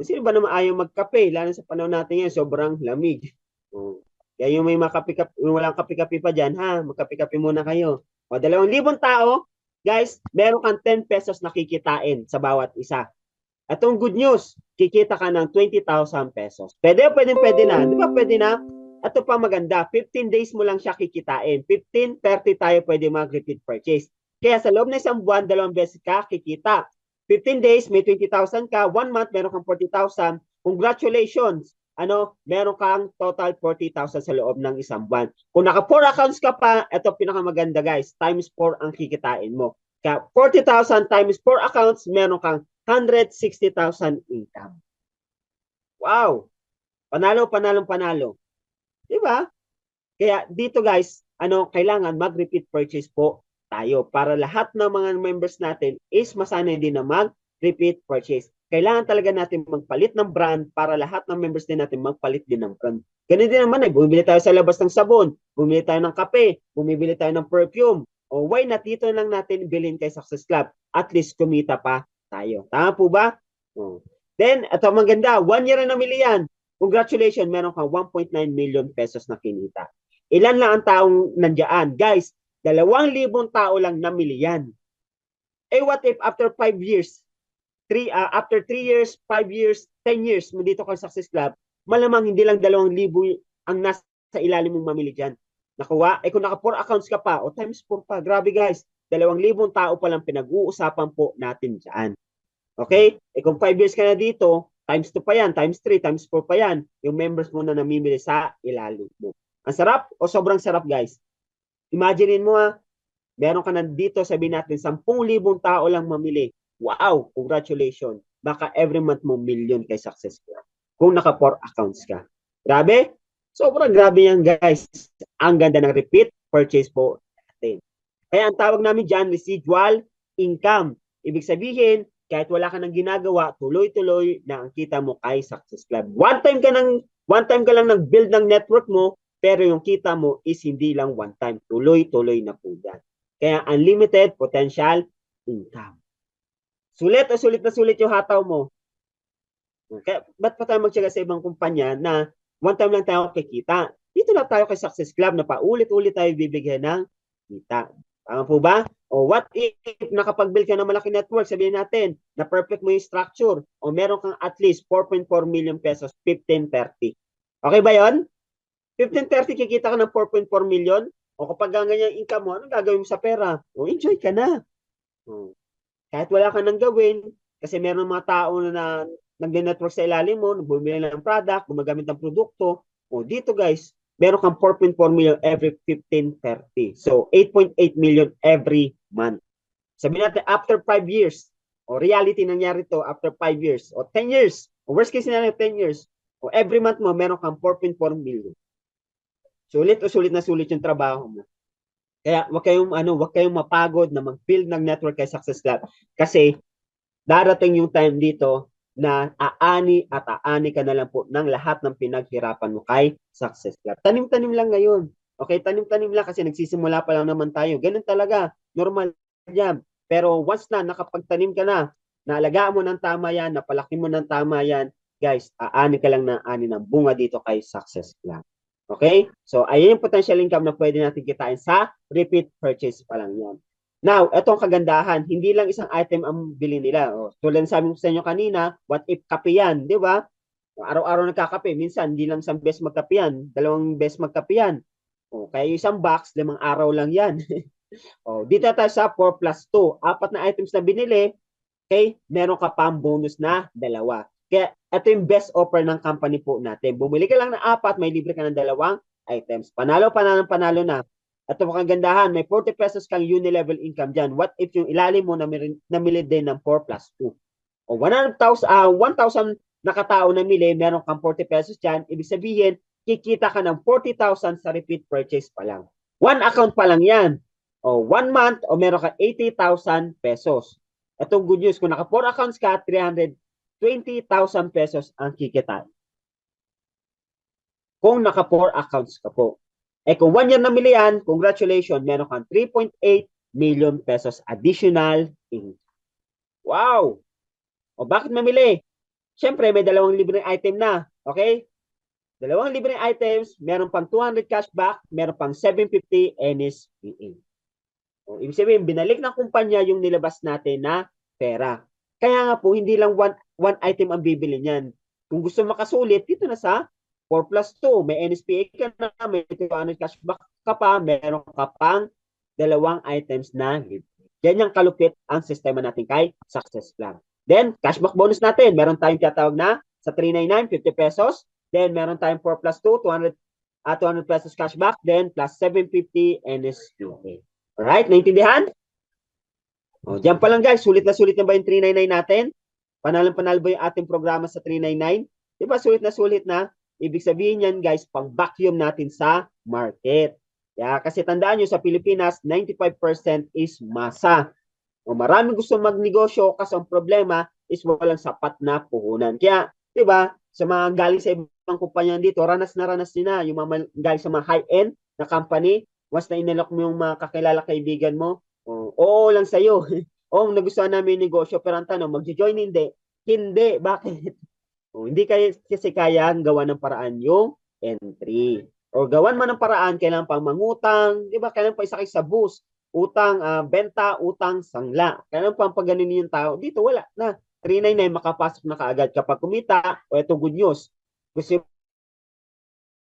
Sino ba naman ayaw magkape? Lalo sa panahon natin ngayon, sobrang lamig. O, kaya yung may makapi-kapi, yung walang kapi-kapi pa dyan, ha? Magkapi-kapi muna kayo. O, 2,000 tao, guys, meron kang 10 pesos na kikitain sa bawat isa. Atong good news, kikita ka ng 20,000 pesos. Pwede na. Di ba pwede na? Ito pa maganda, 15 days mo lang siya kikitain. 15, 30 tayo pwede mag-repeat purchase. Kaya sa loob ng isang buwan, 2 beses ka kikita. 15 days, may 20,000 ka. 1 month, meron kang 40,000. Congratulations! Meron kang total 40,000 sa loob ng isang buwan. Kung naka 4 accounts ka pa, ito pinakamaganda guys, times 4 ang kikitain mo. Kaya 40,000 times 4 accounts, meron kang 160,000 income. Wow! Panalo, panalo, panalo. Di ba? Kaya dito guys, kailangan mag-repeat purchase po tayo para lahat ng mga members natin is masanay din na mag-repeat purchase. Kailangan talaga natin magpalit ng brand para lahat ng members din natin magpalit din ng brand. Ganun din naman bumibili tayo sa labas ng sabon, bumibili tayo ng kape, bumibili tayo ng perfume. O why not dito lang natin bilhin kay Success Club? At least kumita pa tayo. Tama po ba? Then, ito maganda, 1 year na namili yan. Congratulations, meron kang 1.9 million pesos na kinita. Ilan lang ang taong nandiyan? Guys, 2,000 tao lang namili yan. What if after 5 years, after 3 years, 5 years, 10 years, dito ka sa Success Club, malamang hindi lang 2,000 ang nasa ilalim mong mamili dyan. Nakuha? Kung naka 4 accounts ka pa, times 4 pa. Grabe guys, 2,000 tao pa lang pinag-uusapan po natin dyan. Okay? Kung 5 years ka na dito, times 2 pa yan, times 3, times 4 pa yan, yung members mo na namimili sa ilalim mo. Ang sarap o sobrang sarap guys? Imaginein mo meron ka nandito, sabihin natin, 10,000 tao lang mamili. Wow, congratulations. Baka every month mo million kay Success Club. Kung naka 4 accounts ka. Grabe? Sobrang grabe yan guys. Ang ganda ng repeat purchase po natin. Kaya ang tawag namin dyan, residual income. Ibig sabihin, kahit wala ka nang ginagawa, tuloy-tuloy na ang kita mo kay Success Club. One time ka lang nag-build ng network mo, pero yung kita mo is hindi lang one time. Tuloy-tuloy na po yan. Kaya unlimited potential income. Sulit na sulit yung hataw mo. Kaya ba't pa tayo magtyaga sa ibang kumpanya na one time lang tayo kikita? Dito na tayo kay Success Club na paulit-ulit tayo bibigyan ng kita. Tama po ba? O what if nakapag-build ka ng malaki network, sabihin natin na perfect mo yung structure o meron kang at least 4.4 million pesos, 1530. Okay ba yon? 1530 kikita ka ng 4.4 million o kapag ganyan income mo, anong gagawin mo sa pera? O enjoy ka na. Kahit wala ka nang gawin, kasi meron mga tao na nag-network sa ilalim mo, bumili ng product, gumagamit ng produkto. O dito guys, meron kang 4.4 million every 1530. So, 8.8 million every month. Sabihin natin, after 5 years, o reality nangyari to after 5 years, o 10 years, o worst case scenario, 10 years, o every month mo, meron kang 4.4 million. Sulit o sulit na sulit yung trabaho mo. Kaya wag kayong mapagod na mag-build ng network kay Success Club kasi darating yung time dito na aani ka na lang po ng lahat ng pinaghirapan mo kay Success Club. Tanim-tanim lang ngayon. Okay, tanim-tanim lang kasi nagsisimula pa lang naman tayo. Ganun talaga, normal yan. Pero once na nakapagtanim ka na, naalagaan mo ng tama yan, napalaki mo ng tama yan, guys, aani ka lang na aani ng bunga dito kay Success Club. Okay? So, ayun yung potential income na pwede natin kitain sa repeat purchase pa lang yan. Now, etong kagandahan, hindi lang isang item ang bilhin nila. Tulad sabi ko sa inyo kanina, what if kape yan, di ba? Araw-araw nagkakape, minsan hindi lang isang beses magkape yan, 2 beses magkape yan. Kaya yung isang box, 5 araw lang yan. Dito tayo sa 4 plus 2. 4 na items na binili, okay, meron ka pang bonus na 2. Kaya ito yung best offer ng company po natin. Bumili ka lang ng 4, may libre ka ng 2 items. Panalo, panalo, panalo na. At ang kagandahan, may 40 pesos kang uni-level income dyan. What if yung ilalim mo namili din ng 4 plus 2? O 1,000 na katao namili, meron kang 40 pesos dyan. Ibig sabihin, kikita ka ng 40,000 sa repeat purchase pa lang. One account pa lang yan. O 1 month, o meron ka 80,000 pesos. Itong good news, kung naka 4 accounts ka, 320,000 pesos ang kikitain. Kung naka 4 accounts ka po. Kung 1 year namili yan, congratulations, meron kang 3.8 million pesos additional income. Wow! O bakit mamili? Siyempre, may dalawang libreng item na. Okay? Dalawang libreng items, meron pang 200 cashback, meron pang 750 NSPA. O, ibig sabihin, binalik ng kumpanya yung nilabas natin na pera. Kaya nga po, hindi lang one item ang bibili niyan. Kung gusto makasulit, dito na sa 4 plus 2, may NSPA ka na, may 200 cashback ka pa, meron ka pang dalawang items na libre. Yan yung kalupit ang sistema natin kay Success Plan. Then, cashback bonus natin, meron tayong tinatawag na sa 399, 50 pesos. Then, meron tayong 4 plus 2, 200 pesos cashback. Then, plus 750 NSPA. Alright, naintindihan? O, diyan pa lang guys, sulit na ba yung 399 natin? Panalo ba yung ating programa sa 399? Diba, sulit na? Ibig sabihin yan guys, pang vacuum natin sa market. Kasi tandaan nyo, sa Pilipinas, 95% is masa. O maraming gusto magnegosyo kasi ang problema is walang sapat na puhunan. Kaya, di ba, sa mga galing sa ibang kumpanya dito, ranas nila, yung mga galing sa mga high-end na company, once na inalok mo yung mga kakilala kaibigan mo, oo lang sa'yo. Nagustuhan namin yung negosyo, pero ang tanong, mag-join hindi? Hindi. Bakit? Hindi kasi kaya gawa ng paraan yung entry. O gawan man ng paraan, kailangan pang mangutang, di ba? Kailangan pa isakay sa bus, utang, benta, utang, sangla. Kailangan pang paganin yung tao. Dito, wala na. 399, makapasok na kaagad kapag kumita. O ito, good news. Gusto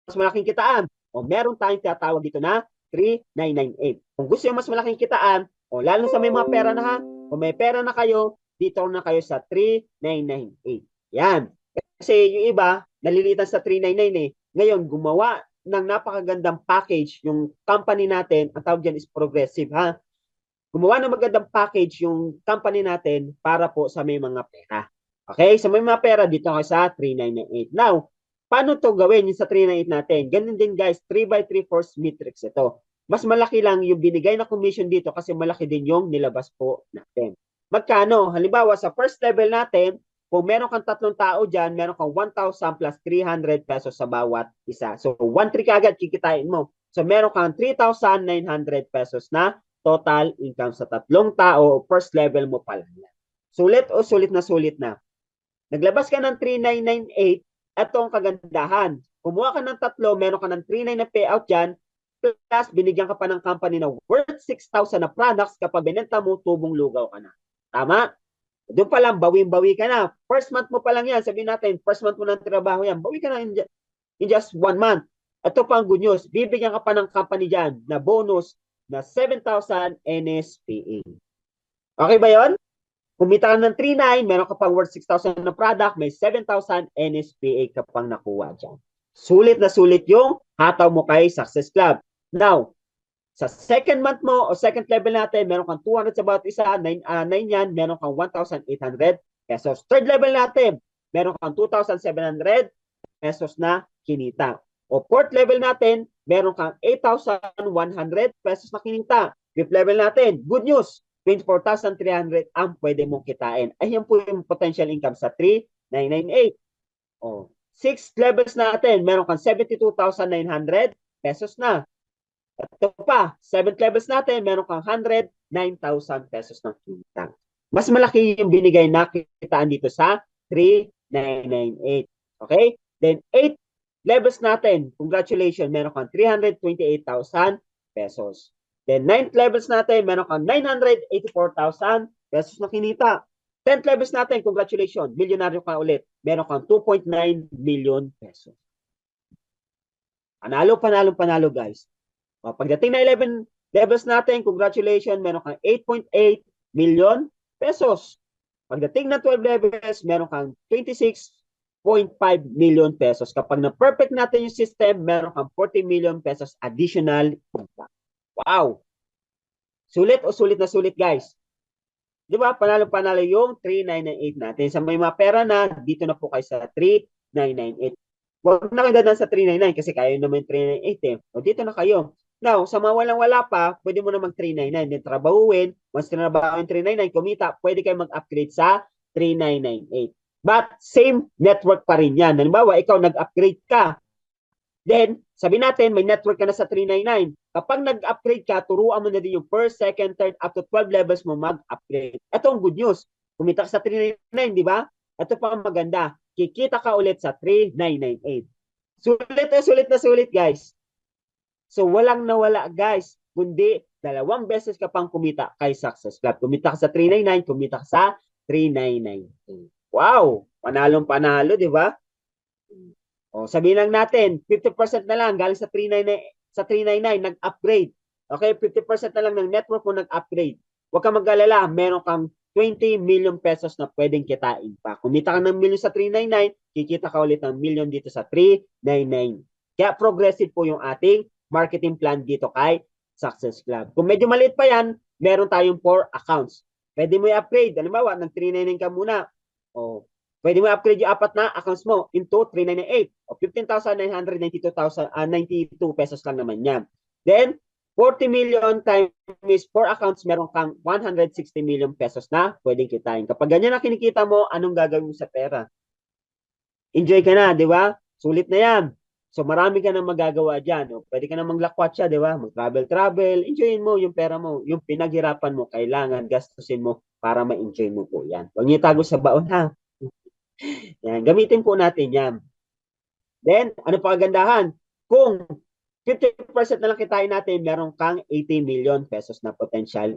mas malaking kitaan, meron tayong tinatawag dito na 3998. Kung gusto yung mas malaking kitaan, lalo sa may mga pera na ha, kung may pera na kayo, dito na kayo sa 3998. Yan. Kasi yung iba, nalilitan sa 399 Ngayon, gumawa ng napakagandang package yung company natin, ang tawag dyan is progressive ha. Gumawa ng magandang package yung company natin para po sa may mga pera. Okay? Sa may mga pera, dito kayo sa 3998. Now, paano to gawin yung sa 398 natin? Ganun din guys, 3x3/4 matrix ito. Mas malaki lang yung binigay na commission dito kasi malaki din yung nilabas po natin. Magkano? Halimbawa, sa first level natin, kung meron kang 3 tao dyan, meron kang 1,000 plus 300 pesos sa bawat isa. So, 1,300 kagad kikitain mo. So, meron kang 3,900 pesos na total income sa 3 tao, first level mo pa lang. Sulit o sulit na. Naglabas ka ng 3,998, ito ang kagandahan. Kumuha ka ng 3, meron ka ng 3,900 na payout dyan, plus binigyan ka pa ng company na worth 6,000 na products kapag binenta mo, tubong lugaw ka na. Tama? Doon pa lang, bawing-bawi ka na. First month mo pa lang yan. Sabihin natin, first month mo ng trabaho yan. Bawi ka na in just 1 month. Ito pa ang good news. Bibigyan ka pa ng company dyan na bonus na 7,000 NSPA. Okay ba yon? Kumita ka ng 3,900, meron ka pang worth 6,000 na product, may 7,000 NSPA ka pang nakuha dyan. Sulit na sulit yung hataw mo kay Success Club. Now, sa second month mo o second level natin, meron kang 200 sa bawat isa, 9 yan, meron kang 1,800 pesos. Third level natin, meron kang 2,700 pesos na kinita. O fourth level natin, meron kang 8,100 pesos na kinita. Fifth level natin, good news, 24,300 ang pwede mong kitain. Ayan po yung potential income sa 3,998. O, sixth levels natin, meron kang 72,900 pesos na. Ito pa, 7th levels natin, meron kang 109,000 pesos ng kita. Mas malaki yung binigay na kitaan dito sa 3,998. Okay? Then, 8th levels natin, congratulations, meron kang 328,000 pesos. Then, 9th levels natin, meron kang 984,000 pesos na kinita. 10th levels natin, congratulations, milyonaryo ka ulit. Meron kang 2.9 million pesos. Panalo guys. Pagdating na 11 levels natin, congratulations, meron kang 8.8 million pesos. Pagdating na 12 levels, meron kang million pesos. Kapag na-perfect natin yung system, meron kang 40 million pesos additional income. Wow! Sulit o sulit na sulit, guys. Di ba? Panalo-panalo yung 3998 natin. Sa may mga pera na, dito na po kayo sa 3998. Huwag na kayo dadaan sa 399 kasi kaya naman 398 eh. O dito na kayo. Now, sa mga walang-wala pa, pwede mo na mag 399. Then trabahuin. Once trabaho yung 399, kumita, pwede kayo mag-upgrade sa 3998. But same network pa rin yan. Halimbawa, ikaw nag-upgrade ka. Then, sabi natin, may network ka na sa 399. Kapag nag-upgrade ka, turuan mo na din yung first, second, third, up to 12 levels mo mag-upgrade. Ito ang good news. Kumita ka sa 399, di ba? Ito pa ang maganda. Kikita ka ulit sa 3998. Sulit na sulit, guys. So, walang nawala, guys. Kundi, 2 beses ka pang kumita kay Success Club. Kumita ka sa 399, kumita ka sa 3998. Wow! Panalong panalo, di ba? O, sabihin lang natin, 50% na lang galing sa 399 nag-upgrade. Okay, 50% na lang ng network mo nag-upgrade. Huwag kang mag-alala, meron kang 20 million pesos na pwedeng kitain pa. Kumita ka ng million sa 399, kikita ka ulit ng million dito sa 399. Kaya progressive po yung ating marketing plan dito kay Success Club. Kung medyo maliit pa yan, meron tayong 4 accounts. Pwede mo i-upgrade. Halimbawa, ng 399 ka muna. O, pwede mo i-upgrade yung 4 na accounts mo into 398. O, 15,992 pesos lang naman yan. Then, 40 million times 4 accounts, meron kang 160 million pesos na pwedeng kitain. Kapag ganyan na kinikita mo, anong gagawin mo sa pera? Enjoy ka na, di ba? Sulit na yan. So, marami ka na magagawa dyan. O, pwede ka na maglakwatsa, di ba? Mag-travel. Enjoyin mo yung pera mo. Yung pinaghirapan mo, kailangan gastusin mo para ma-enjoy mo po yan. Huwag niyo tago sa baon, ha? Yan. Gamitin po natin yan. Then, ano pa kagandahan? Kung 50% na lang kitain natin, meron kang 80 million pesos na potential.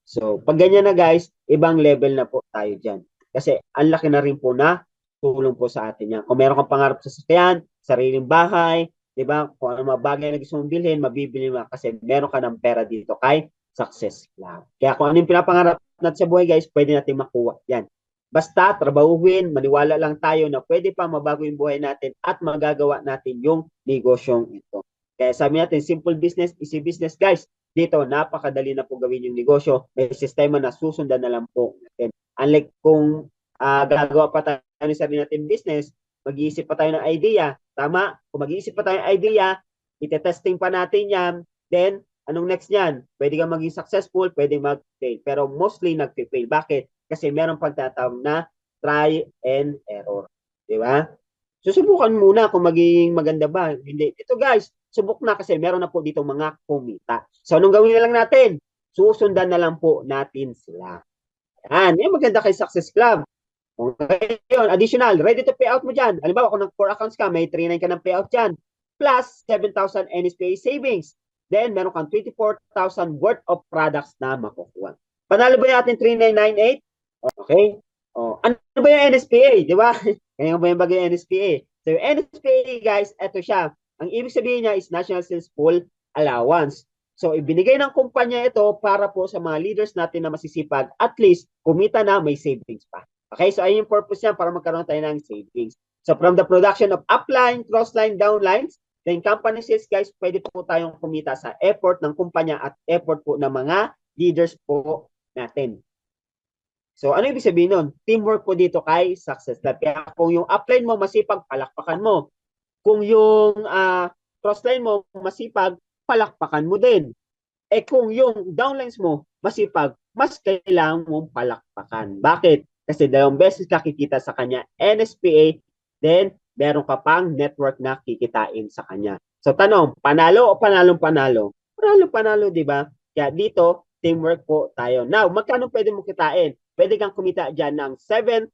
So, pag ganyan na guys, ibang level na po tayo dyan. Kasi ang laki na rin po na tulong po sa atin yan. Kung meron kang pangarap sa sasakyan, sariling bahay, di ba? Kung ano mga bagay na gusto mong bilhin, mabibili mo kasi meron ka ng pera dito kay Success Club. Kaya kung ano yung pinapangarap natin sa buhay guys, pwede natin makuha yan. Basta trabahuin, maniwala lang tayo na pwede pa mabago yung buhay natin at magagawa natin yung negosyong ito. Kaya sabi natin, simple business, easy business guys. Dito, napakadali na po gawin yung negosyo. May sistema na susundan na lang po natin. Unlike kung gagawa pa tayo ng sarili natin business, mag-iisip pa tayo ng idea. Tama? Kung mag-iisip pa tayo ng idea, ite-testing pa natin yan. Then, anong next yan? Pwede kang maging successful, pwede mag-fail. Pero mostly nag-fail. Bakit? Kasi meron pagtatawag na try and error. Di ba? Susubukan muna kung magiging maganda ba. Hindi. Ito guys, subok na kasi meron na po dito mga kumita. So, anong gawin na lang natin? Susundan na lang po natin sila. Yan. Yan maganda kay Success Club. Ngayon, additional, ready to pay out mo dyan. Halimbawa, kung nag-4 accounts ka, may 3,900 ka ng payout dyan. Plus, 7,000 NSPA savings. Then, meron kang 24,000 worth of products na makukuha. Panalo ba natin 3,998? Okay. Oh, ano ba yung NSPA? Di ba? Kaya ba yung bagay NSPA? So, yung NSPA, guys, ito siya. Ang ibig sabihin niya is National Sales Pool Allowance. So, ibinigay ng kumpanya ito para po sa mga leaders natin na masisipag, at least, kumita na may savings pa. Okay, so ayun yung purpose niya para magkaroon tayo ng savings. So, from the production of upline, crossline, downlines, then company sales, guys, pwede po tayong kumita sa effort ng kumpanya at effort po ng mga leaders po natin. So, ano ibig sabihin nun? Teamwork po dito kay Success Club. Kaya kung yung upline mo masipag, palakpakan mo. Kung yung crossline mo masipag, palakpakan mo din. Eh kung yung downlines mo masipag, mas kailangan mong palakpakan. Bakit? Kasi 2 beses ka kikita sa kanya NSPA, then meron ka pang network na kikitain sa kanya. So tanong, panalo o panalong-panalo? Panalo-panalo, di ba? Kaya dito, teamwork po tayo. Now, magkano pwede mo kitain? Pwede kang kumita dyan ng 7,000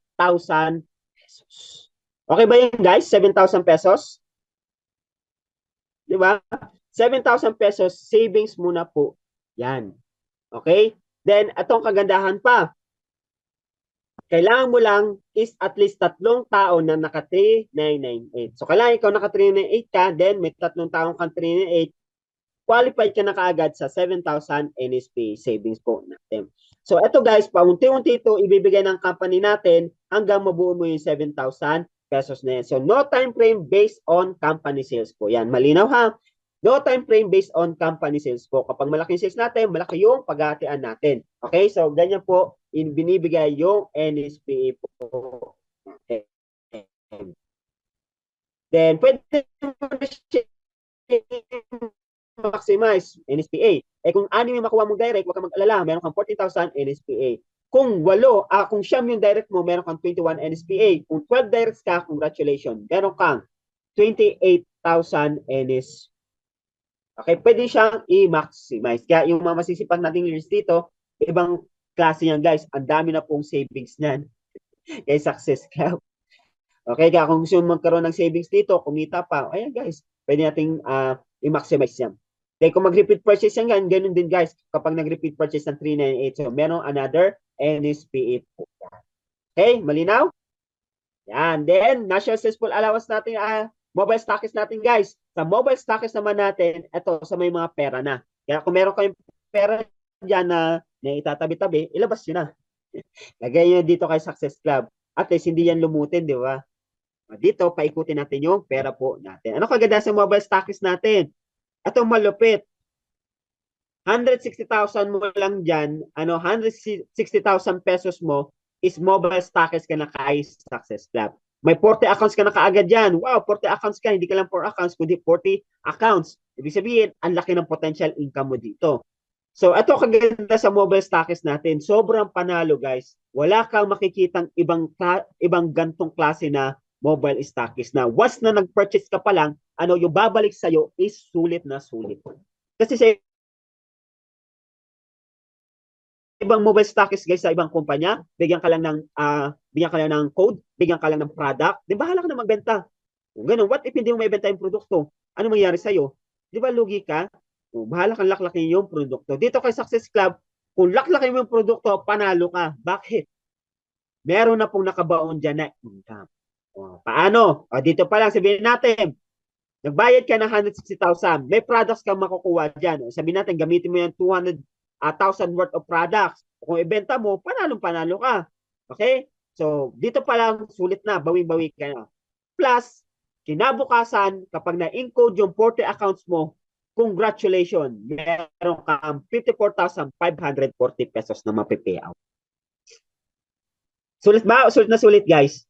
pesos. Okay ba yun guys? 7,000 pesos? Di ba? 7,000 pesos savings muna po. Yan. Okay? Then, itong kagandahan pa. Kailangan mo lang is at least 3 tao na naka 3,998. So, kailangan ikaw naka 3,998 ka, then may 3 taong kang 3,998, qualified ka na kaagad sa 7,000 NSP savings po natin. So, ito guys, paunti-unti ito ibibigay ng company natin hanggang mabuo mo yung 7,000 pesos na yan. So, no time frame based on company sales po. Yan, malinaw ha? No time frame based on company sales po. Kapag malaki yung sales natin, malaki yung paghahatian natin. Okay? So, ganyan po, binibigay yung NSPA po. Okay. Then, pwede mo na siya maximize NSPA. Eh kung 6 yung makuha mong direct, huwag kang mag-alala, meron kang 14,000 NSPA. Kung 8, kung 9 yung direct mo, meron kang 21 NSPA. Kung 12 directs ka, congratulations, meron kang 28,000 NSPA. Okay, pwede siyang i-maximize. Kaya yung mga masisipag nating leaders dito, ibang klase yan guys. Ang dami na pong savings niyan. Kaya success ka. Okay, kaya kung gusto mo magkaroon ng savings dito, kumita pa, ayan guys, pwede nating i-maximize yan. Kaya kung mag-repeat purchase yan, ganun din guys, kapag nag-repeat purchase ng 398, so meron another NSPA po. Okay, malinaw? Yan, then, national successful allowance natin, mobile stockist natin guys. Sa mobile stockist naman natin, ito sa may mga pera na. Kaya kung meron kayong pera dyan na itatabi-tabi, ilabas nyo na. Lagay nyo dito kay Success Club. At least hindi yan lumutin, di ba? Dito, paikutin natin yung pera po natin. Ano kaganda sa mobile stockist natin? Ito malupit. 160,000 mo lang dyan, 160,000 pesos mo is mobile stockist ka na kay Success Club. May 40 accounts ka na kaagad dyan. Wow, 40 accounts ka. Hindi ka lang 4 accounts, kundi 40 accounts. Ibig sabihin, ang laki ng potential income mo dito. So, ito kaganda sa mobile stockist natin. Sobrang panalo, guys. Wala kang makikitang ibang gantong klase na mobile stockist na once na nag-purchase ka pa lang, yung babalik sa'yo is sulit na sulit. Kasi sa ibang mobile stockist guys sa ibang kumpanya, bigyan ka lang ng code, bigyan ka lang ng product, di bahala ka na magbenta. Ganun, what if hindi mo maibenta yung produkto? Ano mangyayari sa'yo? Di ba lugi ka? Bahala kang laklakin yung produkto. Dito kay Success Club, kung laklakin mo yung produkto, panalo ka. Bakit? Meron na pong nakabaon dyan na income. Paano? Dito pa lang, sabihin natin, nagbayad ka ng 160,000. May products kang makukuha dyan. Sabihin natin, gamitin mo yung 200,000 worth of products. Kung ibenta mo, panalo ka. Okay? So, dito pa lang, sulit na, bawing-bawi ka na. Plus, kinabukasan, kapag na-encode yung 40 accounts mo, congratulations, meron kang 54,540 pesos na mapipayout. Sulit ba? Sulit na sulit, guys.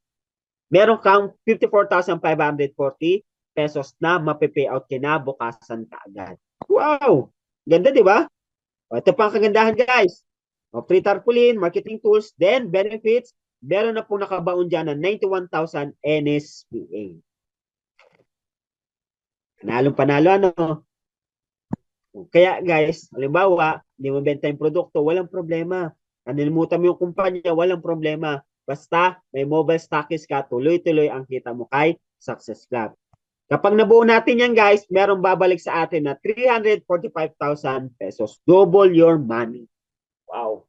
Meron kang 54,540 pesos na mapipayout kinabukasan kaagad. Wow! Ganda, di ba? Ito pa ang kagandahan, guys. Free tarpaulin, marketing tools, then benefits, meron na po nakabaon dyan na 91,000 NSPA. Panalo, ano? Kaya, guys, halimbawa, hindi mo benta yung produkto, walang problema. Nalimutan mo yung kumpanya, walang problema. Basta, may mobile stockist ka, tuloy-tuloy ang kita mo kay Success Club. Kapag nabuo natin yan, guys, merong babalik sa atin na 345,000 pesos. Double your money. Wow.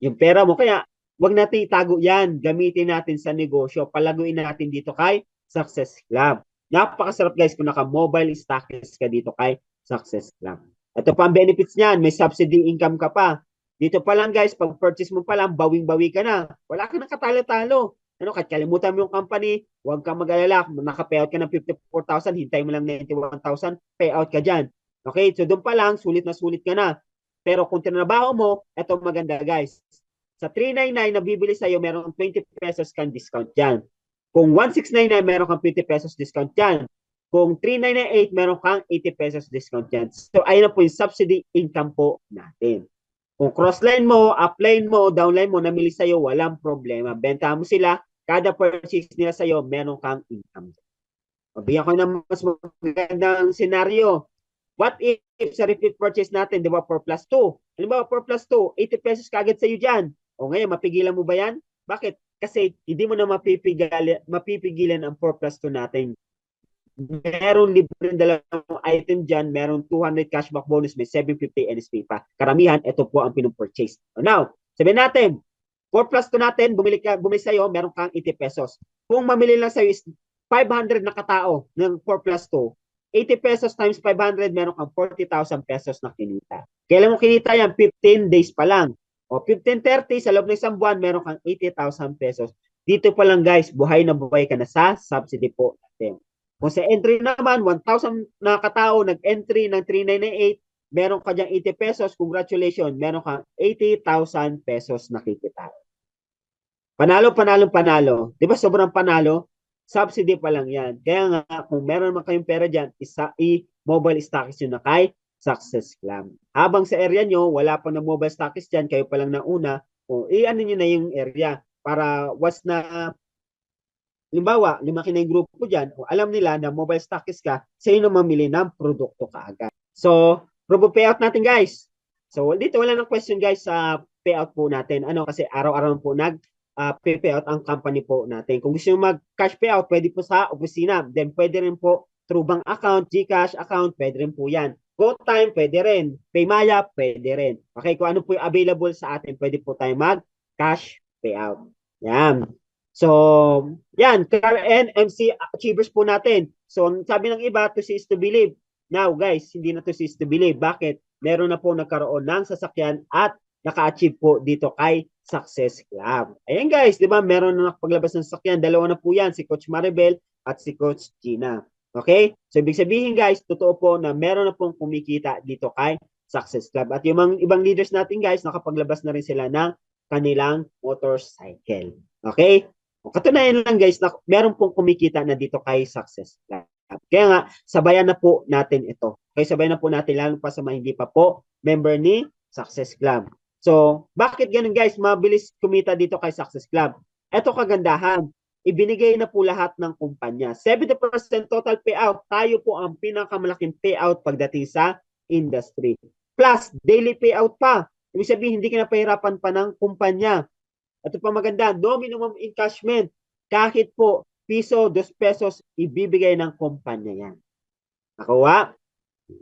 Yung pera mo. Kaya, wag natin itago yan. Gamitin natin sa negosyo. Palaguin natin dito kay Success Club. Napakasarap, guys, kung naka-mobile stockist ka dito kay Success Club. Ito pa ang benefits niyan. May subsidy income ka pa. Dito pa lang, guys, pag purchase mo pa lang, bawing-bawi ka na. Wala ka nang katalo-talo. Kahit kalimutan mo yung company, huwag kang mag-alala. Naka-payout ka ng 54,000, hintay mo lang 91,000, payout ka dyan. Okay, so doon pa lang, sulit na sulit ka na. Pero kung tinrabaho mo, eto maganda, guys. Sa 399 na bibili sa'yo, meron 20 pesos kang discount dyan. Kung 1699, meron kang 50 pesos discount dyan. Kung 3998, meron kang 80 pesos discount dyan. So, ayun na po yung subsidy income po natin. Kung crossline mo, upline mo, downline mo, namili sa'yo, walang problema. Benta mo sila, kada purchase nila sa'yo, meron kang income. Mabigyan ko ng mas magandang senaryo. What if sa repeat purchase natin, di ba, 4 plus 2? Ano ba, 4 plus 2, 80 pesos kagad sa'yo dyan. O ngayon, mapigilan mo ba yan? Bakit? Kasi hindi mo na mapipigilan ang 4 plus 2 natin. Meron libreng dalawang item dyan, meron 200 cashback bonus, may 750 NSP pa. Karamihan, ito po ang pinupurchase. Now, sabihin natin, 4 plus 2 natin, bumili sa'yo, meron kang 80 pesos. Kung mamili lang sa'yo is 500 na katao ng 4 plus 2, 80 pesos times 500, meron kang 40,000 pesos na kinita. Kailan mo kinita yan? 15 days pa lang. O 15-30, sa loob ng isang buwan, meron kang 80,000 pesos. dito pa lang guys, buhay na buhay ka na sa subsidy po natin. Kung sa entry naman, 1,000 na katao nag-entry ng 3998, meron ka diyang 80 pesos, congratulations, meron kang 80,000 pesos nakikita. Panalo, panalo, panalo. Di ba sobrang panalo? Subsidy pa lang yan. Kaya nga, kung meron naman kayong pera dyan, i-mobile stockist yun na kay Success Club. Habang sa area nyo, wala pa na mobile stockist dyan, kayo pa lang na una, o i-ano nyo na yung area para was na, limbawa, lumaki na yung grupo dyan, o alam nila na mobile stockist ka, sa'yo na mamili ng produkto ka agad. So, probo payout natin guys. So, dito wala nang question guys sa payout po natin. Ano kasi araw-araw po payout ang company po natin. Kung gusto nyo mag-cash payout, pwede po sa opisina. Then, pwede rin po through bank account, GCash account, pwede rin po yan. GoTime, pwede rin. Paymaya, pwede rin. Okay, kung ano po yung available sa atin, pwede po tayo mag-cash payout. Yan. So, yan, car and MC achievers po natin. So, sabi ng iba, to see is to believe. Now, guys, hindi na to see is to believe. Bakit? Meron na po nagkaroon ng sasakyan at naka-achieve po dito kay Success Club. Ayan guys, di ba? Meron na nakapaglabas ng sasakyan. Dalawa na po yan, si Coach Maribel at si Coach Gina. Okay? So, ibig sabihin guys, totoo po na meron na pong kumikita dito kay Success Club. At yung mga ibang leaders natin guys, nakapaglabas na rin sila ng kanilang motorcycle. Okay? Katunayan lang guys, na meron pong kumikita na dito kay Success Club. Kaya nga, sabayan na po natin ito. Kaya sabayan na po natin, lalo pa sa mga hindi pa po member ni Success Club. So, bakit ganun guys? Mabilis kumita dito kay Success Club. Ito kagandahan. Ibinigay na po lahat ng kumpanya. 70% total payout. Tayo po ang pinakamalaking payout pagdating sa industry. Plus, daily payout pa. Ibig sabihin, hindi ka na pahirapan pa ng kumpanya. Ito pa maganda, no minimum encashment. Kahit po piso, 2 pesos, ibibigay ng kumpanya yan. Nakuha?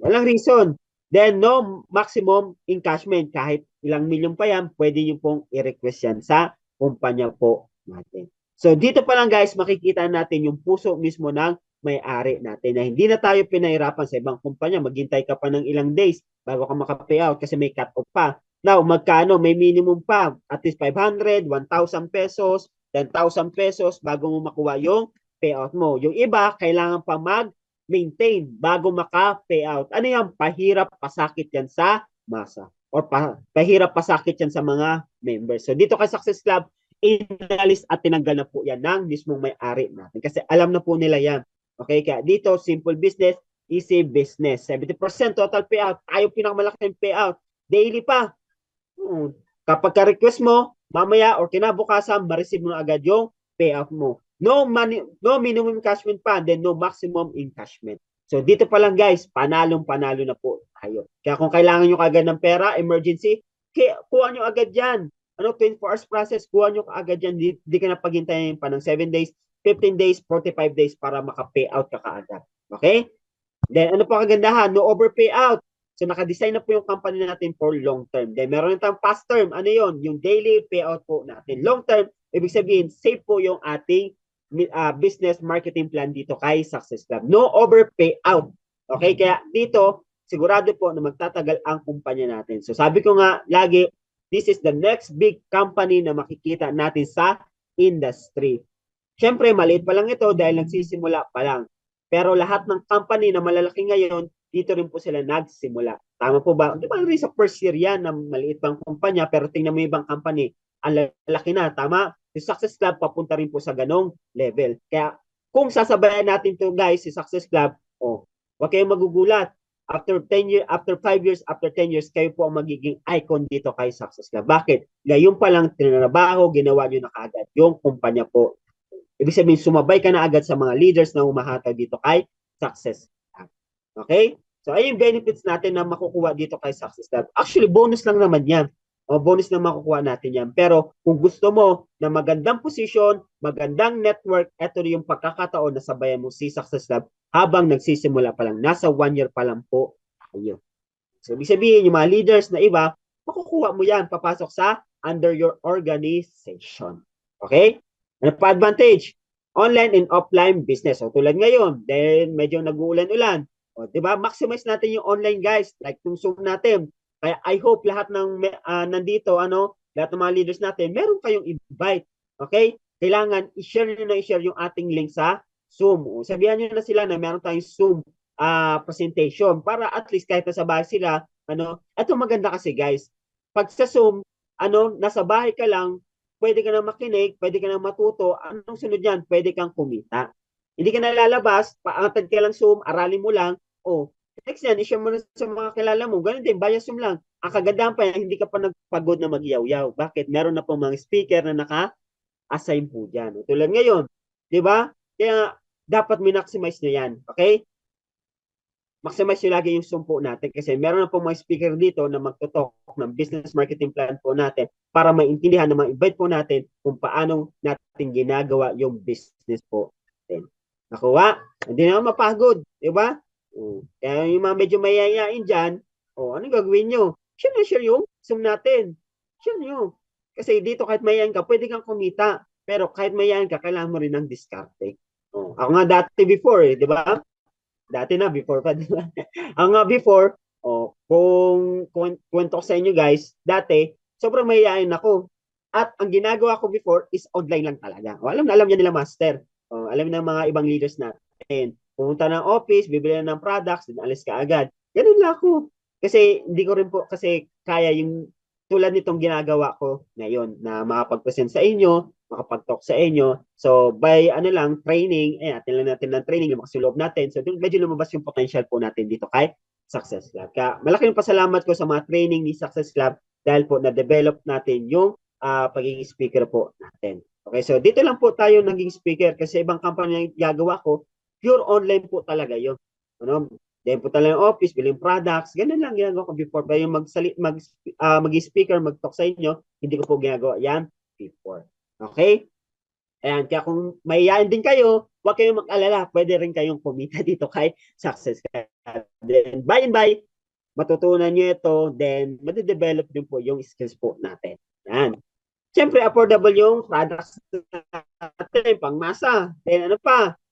Walang reason. Then, no maximum encashment. Kahit ilang milyon pa yan, pwede nyo pong i-request yan sa kumpanya po natin. So, dito pa lang guys, makikita natin yung puso mismo ng may-ari natin na hindi na tayo pinahirapan sa ibang kumpanya. Maghintay ka pa ng ilang days bago ka maka-payout kasi may cut-off pa. Now, magkano? May minimum pa. At least 500, 1,000 pesos, 10,000 pesos bago mo makuha yung payout mo. Yung iba, kailangan pa mag-maintain bago maka-payout. Ano yan? Pahirap, pasakit yan sa masa. Or pahirap, pasakit yan sa mga members. So, dito kay Success Club, inalis at tinanggal na po yan ng mismong may-ari natin. Kasi alam na po nila yan. Okay? Kaya dito, simple business, easy business. 70% total payout. Tayo pinakamalaking payout. Daily pa. Kapag ka-request mo, mamaya or kinabukasan, ma-receive mo na agad yung payout mo. No minimum encashment pa, then no maximum encashment. So dito pa lang guys, panalong-panalo na po tayo. Kaya kung kailangan nyo agad ng pera, emergency, kuha nyo agad yan. 24 hours process, kuha nyo agad yan. Di ka na paghintayin pa ng 7 days, 15 days, 45 days para maka-payout ka kaagad. Okay? Then ano pa kagandahan? No overpayout. So naka-design na po yung company natin for long term. Then meron tayong past term. Ano yon? Yung daily payout po natin. Long term, ibig sabihin, safe po yung ating business marketing plan dito kay Success Club. No overpayout. Okay? Kaya dito, sigurado po na magtatagal ang kumpanya natin. So sabi ko nga lagi, this is the next big company na makikita natin sa industry. Siyempre, maliit pa lang ito dahil nagsisimula pa lang. Pero lahat ng company na malalaki ngayon, dito rin po sila nagsimula. Tama po ba? Di ba rin sa first year yan na maliit pang kumpanya, pero tingnan mo yung ibang company, ang lalaki na, tama? Si Success Club papunta rin po sa ganong level. Kaya kung sasabayan natin to guys, si Success Club, huwag kayong magugulat. After 10 years, after 5 years, after 10 years, kayo po ang magiging icon dito kay Success Club. Bakit? Ngayon pa lang tinrabaho, ginawa nyo na kaagad yung kumpanya po. Ibig sabihin, sumabay ka na agad sa mga leaders na humahataw dito kay Success Club. Okay? So, ayun yung benefits natin na makukuha dito kay Success Club. Actually, bonus lang naman yan. Bonus na makukuha natin yan. Pero, kung gusto mo na magandang position, magandang network, ito yung pagkakataon na sabayan mo si Success Club habang nagsisimula pa lang. Nasa 1 year pa lang po tayo. So, ibig sabihin, yung mga leaders na iba, makukuha mo yan, papasok sa under your organization. Okay? Ano pa advantage? Online and offline business. So, tulad ngayon, then medyo nag-uulan-ulan. O, diba? Maximize natin yung online guys. Like yung Zoom natin. Kaya I hope lahat ng nandito, lahat ng mga leaders natin, meron kayong invite. Okay? kailangan i-share nyo na i-share yung ating link sa Zoom. O, sabihan nyo na sila na meron tayong Zoom presentation para at least kahit nasa bahay sila, ito maganda kasi guys, pag sa Zoom, nasa bahay ka lang, pwede ka na makinig, pwede ka na matuto, anong sunod yan? Pwede kang kumita. Hindi ka na lalabas, paatad ka lang Zoom, aralin mo lang, next yan, i-share mo na sa mga kilala mo. Ganun din, via Zoom lang. Ang kagandahan pa yan, hindi ka pa nagpagod na magyaw-yaw. Bakit? Meron na po mga speaker na naka-assign po dyan. Tulad ngayon, di ba? Kaya dapat minmaximize nyo yan. Okay? Maximize nyo lagi yung Zoom po natin kasi meron na po mga speaker dito na magtutok ng business marketing plan po natin para maintindihan na ma-invite po natin kung paano natin ginagawa yung business po natin. Nakuha? Hindi naman mapagod. Di ba? Kaya yung mga medyo mayayain dyan, anong gagawin nyo? Share yung Zoom natin. Share nyo. Kasi dito kahit mayayain ka, pwede kang kumita. Pero kahit mayayain ka, kailangan mo rin ng diskarte. Ako nga dati before, di ba? Dati na, before pa, di ba? Ako nga before, kung kwento ko sa inyo guys, dati, sobrang mayayain ako. At ang ginagawa ko before is online lang talaga. Alam niya nila master. Alam ng mga ibang leaders natin. Pumunta ng office, bibili ng products, then alis ka agad. Ganun lang ako. Kasi hindi ko rin po kasi kaya yung tulad nitong ginagawa ko ngayon na makapag-present sa inyo, makapag-talk sa inyo. So by training, atin lang natin ng training, yung makasuloob natin. So medyo lumabas yung potential po natin dito kay Success Club. Kaya malaking pasalamat ko sa mga training ni Success Club dahil po na-develop natin yung pagiging speaker po natin. Okay, so dito lang po tayo naging speaker kasi ibang company na gagawa ko, pure online po talaga yun. Then po talaga yung office, billing products, ganun lang ginagawa ko before. Pero yung mag-speaker, mag-talk sa inyo, hindi ko po ginagawa yan before. Okay? Ayan, kaya kung mayayain din kayo, huwag kayong mag-alala, pwede rin kayong kumita dito kay Success. Then, by and by, matutunan nyo ito, then, madidevelop din po yung skills po natin. Ayan. Siyempre, affordable yung products natin, pangmasa. Then,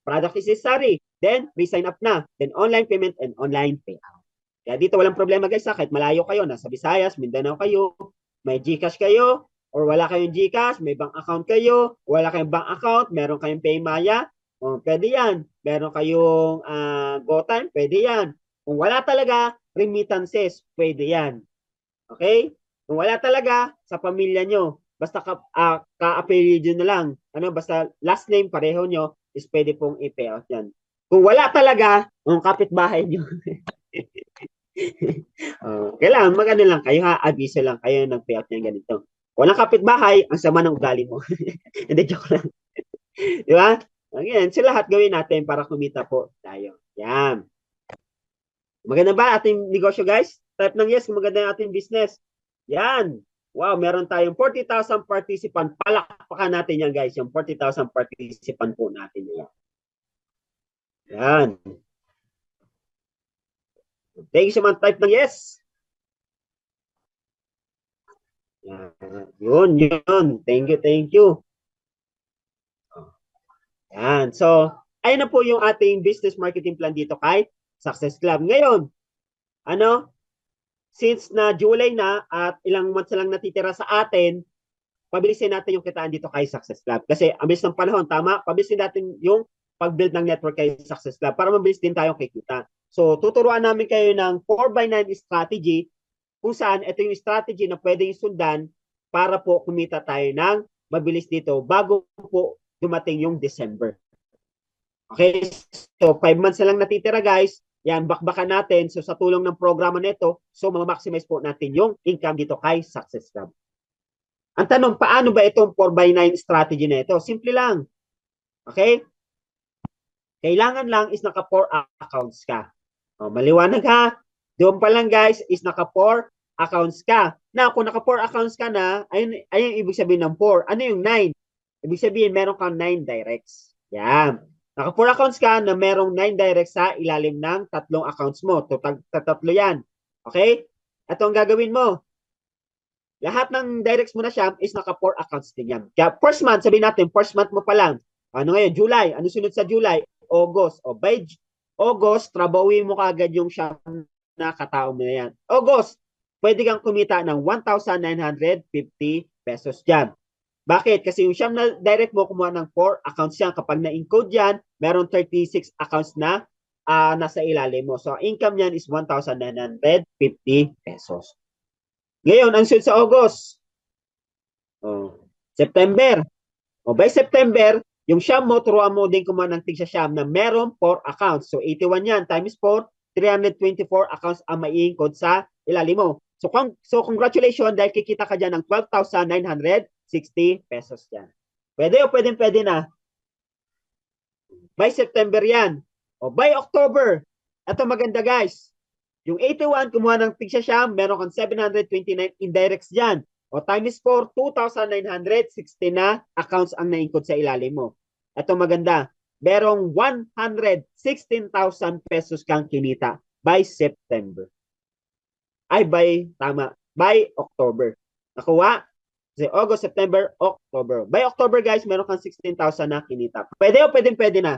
product is necessary. Then, re-sign up na. Then, online payment and online payout. Kaya dito walang problema guys, kahit malayo kayo, nasa Visayas, Mindanao kayo, may GCash kayo, or wala kayong GCash, may bank account kayo, wala kayong bank account, meron kayong Paymaya, pwede yan. Meron kayong GoTime, pwede yan. Kung wala talaga, remittances, pwede yan. Okay? Kung wala talaga, sa pamilya nyo, basta ka-apelyido na lang. Basta last name pareho nyo, is pwede pong i-payout yan. Kung wala talaga, yung kapitbahay nyo. Kailangan mag-ano lang kayo ha, abiso lang kayo ng payout niya ganito. Walang kapitbahay, ang sama ng ugali mo. Hindi, joke lang. Di ba? Again, so lahat gawin natin para kumita po tayo. Yan. Maganda ba ating negosyo guys? Type ng yes kung maganda yung ating business. Yan. Wow, meron tayong 40,000 participant. Palakpakan natin yan guys, yung 40,000 participant po natin yan. Yan. Thank you so much. Type ng yes. Yan. Yun. Thank you. Yan. So, ayun na po yung ating business marketing plan dito kay Success Club. Ngayon, since na July na at ilang months lang natitira sa atin, pabilisin natin yung kitaan dito kay Success Club. Kasi ang bilis ng panahon, tama? Pabilisin natin yung pag-build ng network kay Success Club para mabilis din tayong kikita. So, tuturuan namin kayo ng 4x9 strategy kung saan ito yung strategy na pwedeng sundan para po kumita tayo ng mabilis dito bago po dumating yung December. Okay? So, 5 months na lang natitira guys. Yan, bakbakan natin. So, sa tulong ng programa nito, so ma-maximize po natin yung income dito kay Success Club. Ang tanong, paano ba itong 4x9 strategy na ito? Simple lang. Okay? Kailangan lang is naka-4 accounts ka. Maliwanag ha. Doon pa lang guys is naka-4 accounts ka. Now, kung naka-4 accounts ka na, ayun ibig sabihin ng 4. Ano yung 9? Ibig sabihin, meron kang 9 directs. Yan. Naka-4 accounts ka na merong 9 directs sa ilalim ng 3 accounts mo. Tatlo yan. Okay? Ito ang gagawin mo. Lahat ng directs mo na siya is naka-4 accounts din yan. Kaya first month, sabihin natin, first month mo pa lang. Ano ngayon? July. Ano sunod sa July? August. O by August, trabawin mo kagad yung siya na katao mo na yan. August, pwede kang kumita ng 1,950 pesos dyan. Bakit? Kasi yung siyam na direct mo, kumuha ng 4 accounts yan. Kapag na-encode yan, meron 36 accounts na nasa ilalim mo. So, income yan is 1,950 pesos. Ngayon, ang sunod sa August. September. By September, yung siyam mo, turuan mo din kumuha ng tig sa siyam na meron 4 accounts. So, 81 yan times 4, 324 accounts ang mai-encode sa ilalim mo. So, congratulations dahil kikita ka dyan ng 12,960 pesos dyan. Pwede o pwede na. By September yan. By October. Ito maganda guys. Yung 81, kumuha ng tig sa siyam, meron kang 729 indirects dyan. Times 4, 2,960 na accounts ang na-encode sa ilalim mo. Ito maganda. Merong 116,000 pesos kang kinita by September. By October. Nakuha? Kasi August, September, October. By October, guys, meron kang 16,000 na kinita. Pwede o pwede na.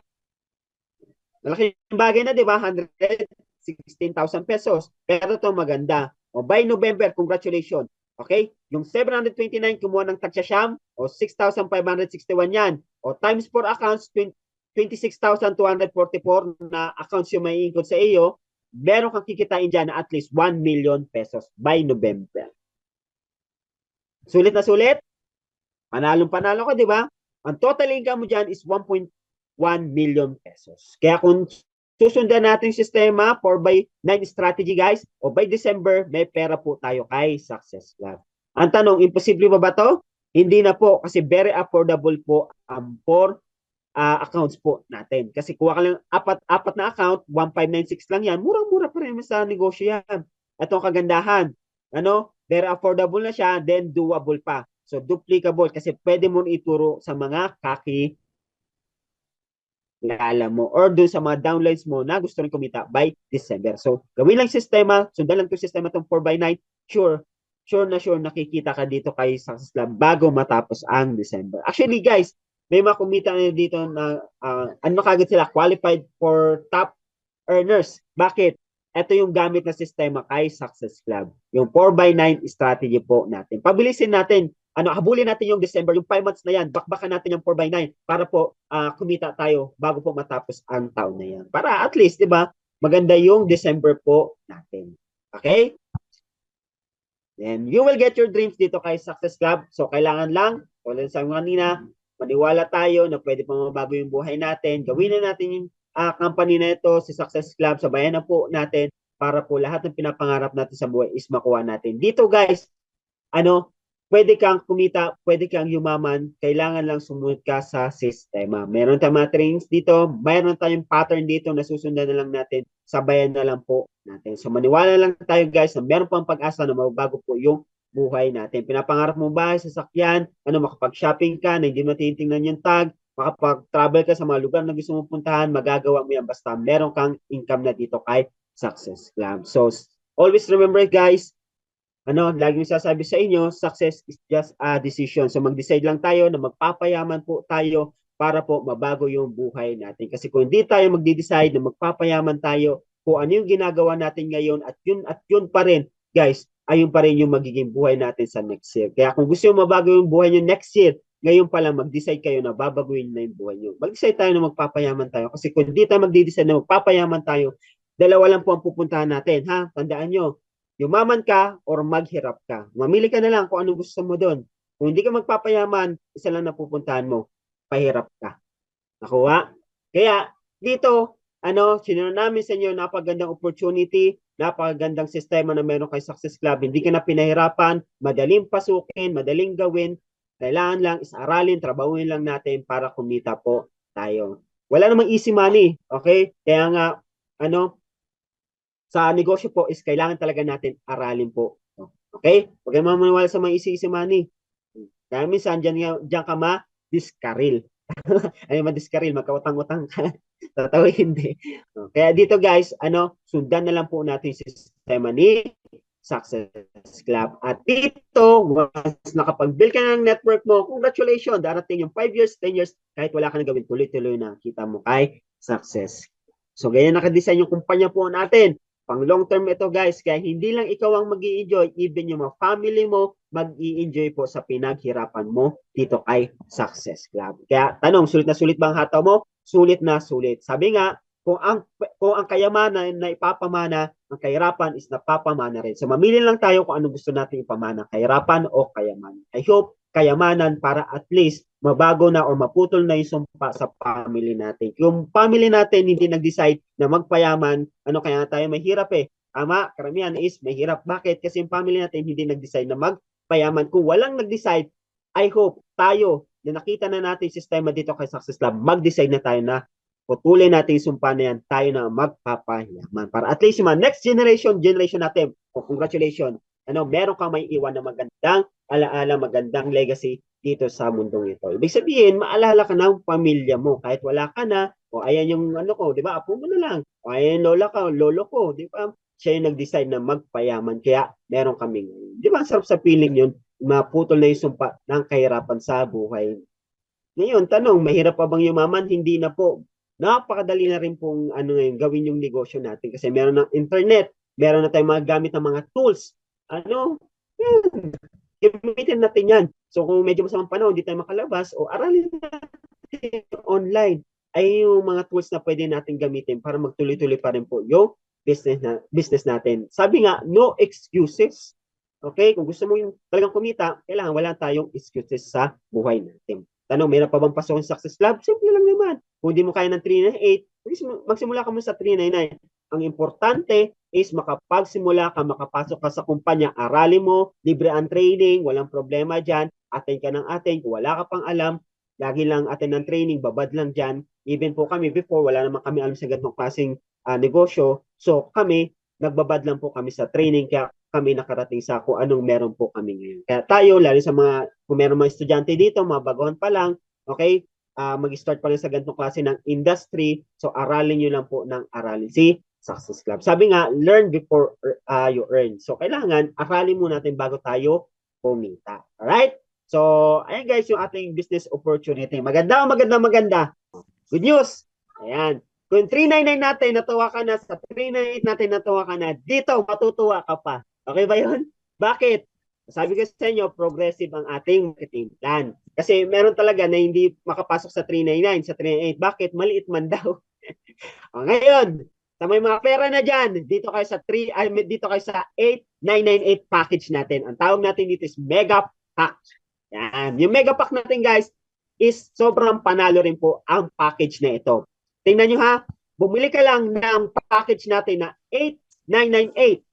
Malaking bagay na, di ba? 116,000 pesos. Pero ito maganda. By November, congratulations. Okay? Yung 729 kumuha ng tagsya siyam, 6,561 yan. Times 4 accounts, 26,244 na accounts yung may income sa iyo, meron kang kikitain dyan na at least 1 million pesos by November. Sulit na sulit? Panalo ko, di ba? Ang total income mo dyan is 1.1 million pesos. Kaya kung susundan natin yung sistema 4x9 strategy guys, by December, may pera po tayo kay Success Club. Ang tanong, imposible ba to? Hindi na po kasi very affordable po ang 4 accounts po natin. Kasi kuha ka lang apat na account, 1,596 lang yan. Murang-mura pa rin sa negosyo yan. Ito ang kagandahan. Very affordable na siya, then doable pa. So, duplicable kasi pwede mo ituro sa mga kilala mo or doon sa mga downlines mo na gusto rin kumita by December. So, gawin lang sistema, sundan lang itong sistema itong 4x9, sure nakikita ka dito kay Success Club bago matapos ang December. Actually, guys, may mga kumita na dito na kagad sila, qualified for top earners. Bakit? Ito yung gamit na sistema kay Success Club. Yung 4x9 strategy po natin. Pabilisin natin. Habulin natin yung December, yung 5 months na yan, bakbakan natin yung 4x9 para po kumita tayo bago po matapos ang taon na yan. Para at least, di ba, maganda yung December po natin. Okay? Then, you will get your dreams dito kay Success Club. So, kailangan lang, tulad sa kanina, maniwala tayo na pwede pa mabago yung buhay natin. Gawin na natin yung company na ito, si Success Club, sabayan na po natin para po lahat ng pinapangarap natin sa buhay is makuha natin. Dito guys, pwede kang kumita, pwede kang yumaman, kailangan lang sumunod ka sa sistema. Meron tayong mga trainings dito, mayroon tayong pattern dito na susundan na lang natin, sabayan na lang po natin. So maniwala lang tayo guys na meron pang pag-asa na mababago po yung buhay natin. Pinapangarap mo ba sa sasakyan, makapag-shopping ka, na hindi mo tinitingnan yung tag, makapag-travel ka sa mga lugar na gusto mong puntahan, magagawa mo yan basta meron kang income na dito kay Success Club. So always remember guys, laging sasabi sa inyo, success is just a decision. So mag-decide lang tayo na magpapayaman po tayo para po mabago yung buhay natin. Kasi kung hindi tayo magde-decide na magpapayaman tayo, kung ano yung ginagawa natin ngayon at yun pa rin, guys, ayun pa rin yung magiging buhay natin sa next year. Kaya kung gusto nyo mabago yung buhay nyo next year, ngayon pa lang mag-decide kayo na babaguhin na yung buhay nyo. Mag-decide tayo na magpapayaman tayo. Kasi kung hindi tayo magde-decide na magpapayaman tayo, dalawa lang po ang pupuntahan natin. Tandaan nyo, yumaman ka or maghirap ka. Mamili ka na lang kung anong gusto mo doon. Kung hindi ka magpapayaman, isa lang na pupuntahan mo, pahirap ka. Nakuha? Kaya dito, sinunod namin sa inyo, napagandang opportunity, napagandang sistema na meron kay Success Club. Hindi ka na pinahirapan, madaling pasukin, madaling gawin. Kailangan lang is-aralin, trabahuin lang natin para kumita po tayo. Wala namang easy money, okay? Kaya nga, sa negosyo po is kailangan talaga natin aralin po. Okay? Huwag kayong mamaniwala sa mga easy money. Kaya minsan, dyan ka ma-diskaril. Ma-diskaril, magkautang-utang ka. Tatawa hindi. Kaya dito guys, sundan na lang po natin yung sistema ni Success Club. At dito, once nakapag-build ka ng network mo, congratulations, darating yung 5 years, 10 years, kahit wala ka nang gawin, tuloy-tuloy na kita mo kay Success. So, ganyan nakadesign yung kumpanya po natin. Pang long term ito guys, kaya hindi lang ikaw ang mag-i-enjoy, even yung mga family mo mag-i-enjoy po sa pinaghirapan mo dito kay Success Club. Kaya tanong, sulit na sulit ba ang hataw mo? Sulit na sulit. Sabi nga, kung ang kayamanan na ipapamana, ang kahirapan is napapamana rin. So mamili lang tayo kung ano gusto natin ipamana, kahirapan o kayamanan. I hope kayamanan para at least mabago na o maputol na yung sumpa sa family natin. Yung family natin hindi nag-decide na magpayaman, ano kaya tayo mahirap eh. Tama, karamihan is mahirap. Bakit? Kasi yung family natin hindi nag-decide na magpayaman. Kung walang nag-decide, I hope tayo na nakita na natin yung sistema dito kay Success Lab, mag-decide na tayo na putulin natin yung sumpa na yan, tayo na magpapayaman. Para at least yung next generation natin, congratulations, meron kang may iwan na magandang alaala, magandang legacy dito sa mundong ito. Ibig sabihin, maalala ka ng pamilya mo. Kahit wala ka na, o ayan yung di ba, apo mo na lang. O ayan lola ka, lolo ko, di ba? Siya yung nag-decide na magpayaman. Kaya meron kaming, di ba, sarap sa feeling yun, maputol na yung sumpa ng kahirapan sa buhay. Ngayon, tanong, mahirap pa bang yumaman? Hindi na po. Napakadali na rin pong gawin yung negosyo natin kasi meron ng internet, meron na tayong mga gamit ng mga tools. Gamitin natin yan. So kung medyo masamang panahon, hindi tayo makalabas, o aralin natin online, ay yung mga tools na pwede natin gamitin para magtuloy-tuloy pa rin po yung business natin. Sabi nga, no excuses. Okay? Kung gusto mo yung talagang kumita, kailangan wala tayong excuses sa buhay natin. Tanong, mayroon pa bang pasok yung Success Club? Simple lang naman. Kung di mo kaya ng 398, magsimula ka mo sa 399. Ang importante is makapagsimula ka, makapasok ka sa kumpanya, aralin mo, libre ang training, walang problema dyan, attend ka ng attend, kung wala ka pang alam, lagi lang attend ng training, babad lang dyan. Even po kami before, wala naman kami alam sa ganitong klaseng negosyo. So kami, nagbabad lang po kami sa training, kaya kami nakarating sa kung anong meron po kami ngayon. Kaya tayo, lalo sa kung meron mga estudyante dito, mga baguhan pa lang, okay, mag-start pa rin sa ganitong klase ng industry, so aralin nyo lang po ng aralin si Success Club. Sabi nga, learn before you earn. So kailangan, aralin mo natin bago tayo kumita. Alright? So, ayan guys, yung ating business opportunity. Maganda. Good news! Ayan. Kung 399 natin, natuwa ka na, sa 398 natin, natuwa ka na, dito, matutuwa ka pa. Okay ba yun? Bakit? Sabi ko sa inyo, progressive ang ating marketing plan. Kasi meron talaga na hindi makapasok sa 399, sa 398. Bakit? Maliit man daw. O, ngayon, sa may mga pera na dyan, dito kayo sa 8998 package natin. Ang tawag natin dito is Mega Pack. Yan. Yung Mega Pack natin guys, is sobrang panalo rin po ang package na ito. Tingnan nyo ha, bumili ka lang ng package natin na 8998.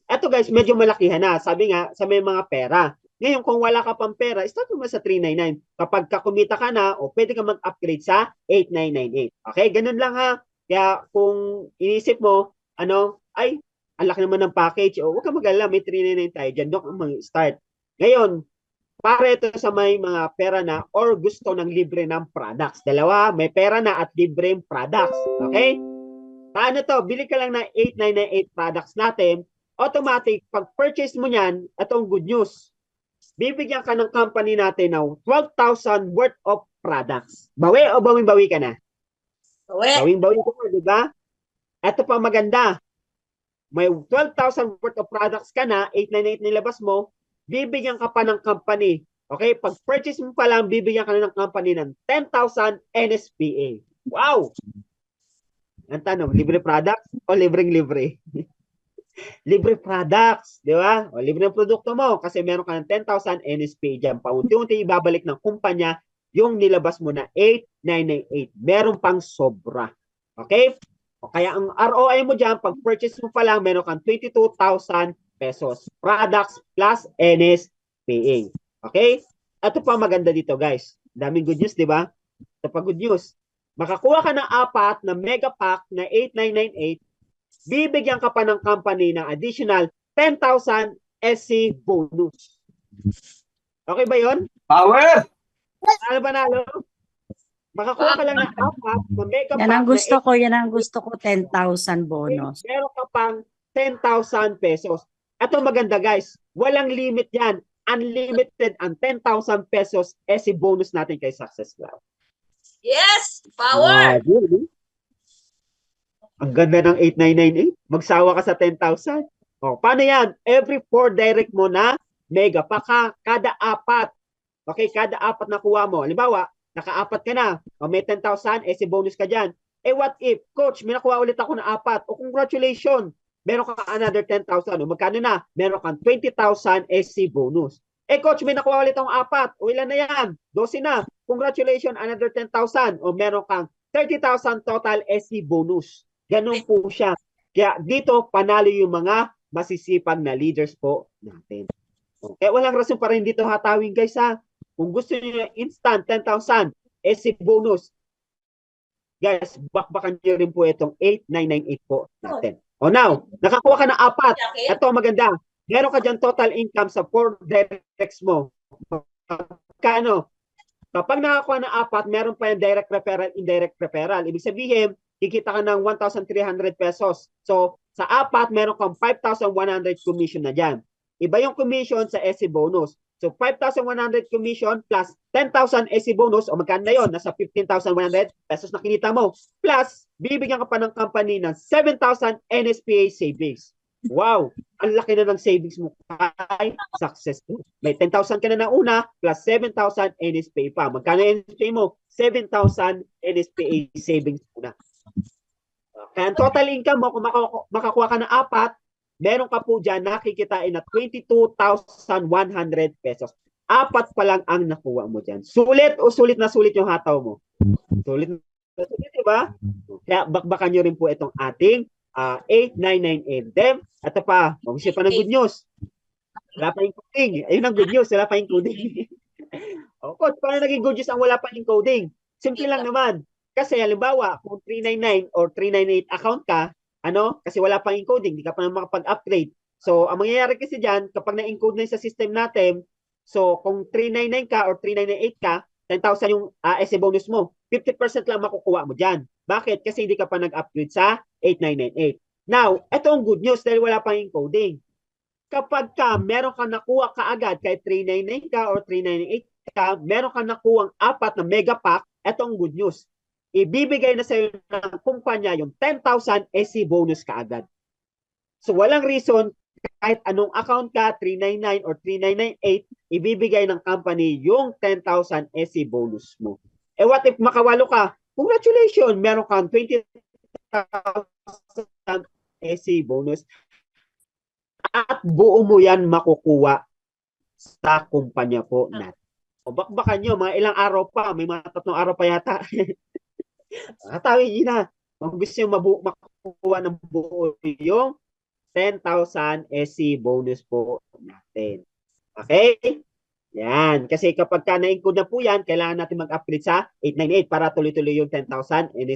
Ito guys, medyo malakihan na. Sabi nga, sa may mga pera. Ngayon, kung wala ka pang pera, start mo sa 399. Kapag kumita ka na, o pwede ka mag-upgrade sa 8998. Okay, ganun lang ha. Kaya kung inisip mo, ay, ang laki naman ng package, o huwag ka mag-alala, may 399 tayo dyan, doon ka mag-start. Ngayon, para ito sa may mga pera na or gusto ng libre ng products. Dalawa, may pera na at libre ng products. Okay? Paano to? Bili ka lang ng 8998 products natin. Automatic, pag purchase mo yan, itong good news. Bibigyan ka ng company natin ng 12,000 worth of products. Bawi o bawing-bawi ka na? Bawing-bawi ka na, di ba? Ito pa maganda. May 12,000 worth of products ka na, 898 nilabas mo, bibigyan ka pa ng company. Okay? Pag purchase mo pa lang, bibigyan ka na ng company ng 10,000 NSPA. Wow! Ang tanong, libre products o libreng-libre? Libre products, di ba? O libre ng produkto mo kasi meron ka ng 10,000 NSPA dyan. Paunti-unti ibabalik ng kumpanya yung nilabas mo na 8998. Meron pang sobra. Okay? O kaya ang ROI mo dyan, pag purchase mo pa lang, meron kang 22,000 pesos. Products plus NSPA. Okay? Ito pa maganda dito, guys. Daming good news, di ba? Ito pa good news. Makakuha ka ng 4 na mega pack na 8998, bibigyan ka pa ng company ng additional 10,000 SC bonus. Okay ba yon? Power! Ano ba nalo? Makakuha ka lang ng 4 na mega pack. Yan ang gusto ko, 10,000 bonus. Meron ka pang 10,000 pesos. Ito maganda guys, walang limit yan. Unlimited ang 10,000 pesos SC bonus natin kay Success Club. Yes! Power! Ang ganda ng 8,998. Magsawa ka sa 10,000. O, paano yan? Every 4 direct mo na mega pack kada apat. Okay, kada apat na kuha mo. Halimbawa, naka-apat ka na. O, may 10,000, si bonus ka dyan. What if, coach, may nakuha ulit ako na apat. O, congratulations. Meron ka another 10,000. O, magkano na? Meron kang 20,000 SC bonus. Coach, may nakuha ulit akong apat. O, ilan na yan? 12 na. Congratulations, another 10,000. O, meron kang 30,000 total SC bonus. Ganun po siya. Kaya dito, panalo yung mga masisipag na leaders po natin. Kaya walang rason para hindi ito hatawin, guys, ha. Kung gusto niyo instant 10,000 SC bonus, guys, bakbakan niyo rin po itong 8,998 po natin. O now, nakakuha ka ng apat. Ito maganda. Meron ka dyan total income sa 4 directs mo. Kano? Kapag nakakuha ng apat, meron pa yung direct referral, indirect referral. Ibig sabihin, kikita ka ng 1,300 pesos. So, sa apat, meron kang 5,100 commission na dyan. Iba yung commission sa SC bonus. So, 5,100 commission plus 10,000 SC bonus, o magkano na yun? Nasa 15,100 pesos na kinita mo. Plus, bibigyan ka pa ng company ng 7,000 NSPA savings. Wow! Ang laki na ng savings mo kay successful. May 10,000 ka na nauna plus 7,000 NSPA pa. Magkano NSPA mo? 7,000 NSPA savings muna. Kaya ang total income mo, kung makakuha ka ng apat, meron ka po dyan nakikitain na 22,100 pesos. Apat pa lang ang nakuha mo dyan. Sulit o sulit na sulit yung hataw mo? Sulit na sulit, diba? Kaya bakbakan nyo rin po itong ating 8,998. Then, ito pa, mag-isip pa ng good news. Wala pa including. Ayun ang good news, wala pa including. O, coach, paano naging good news ang wala pa encoding? Simple lang naman. Kasi halimbawa, kung 399 or 398 account ka, kasi wala pang encoding, di ka pa makapag-upgrade. So, ang mangyayari kasi dyan, kapag na-encode na sa system natin, so kung 399 ka or 398 ka, 10,000 yung SC bonus mo, 50% lang makukuha mo dyan. Bakit? Kasi hindi ka pa nag-upgrade sa 8,998. Now, ito ang good news dahil wala pang encoding. Kapag meron ka nakuha kaagad kahit 399 ka or 398 ka, meron ka nakuha apat na mega pack, ito ang good news. Ibibigay na sa iyo ng kumpanya yung 10,000 SC bonus kaagad. So walang reason kahit anong account ka, 399 or 3998, ibibigay ng company yung 10,000 SC bonus mo. What if makawalo ka? Congratulations, meron kang 20,000 SC bonus. At buo mo yan makukuha sa kumpanya po natin. O bakbakan nyo, mga ilang araw pa, may mga 3 araw pa yata. Hatawin nyo na. Kung gusto nyo makukuha ng buo yung 10,000 SC bonus po natin. Okay? Yan. Kasi kapag na-include na po yan, kailangan natin mag-upgrade sa 898 para tuloy-tuloy yung 10,000 and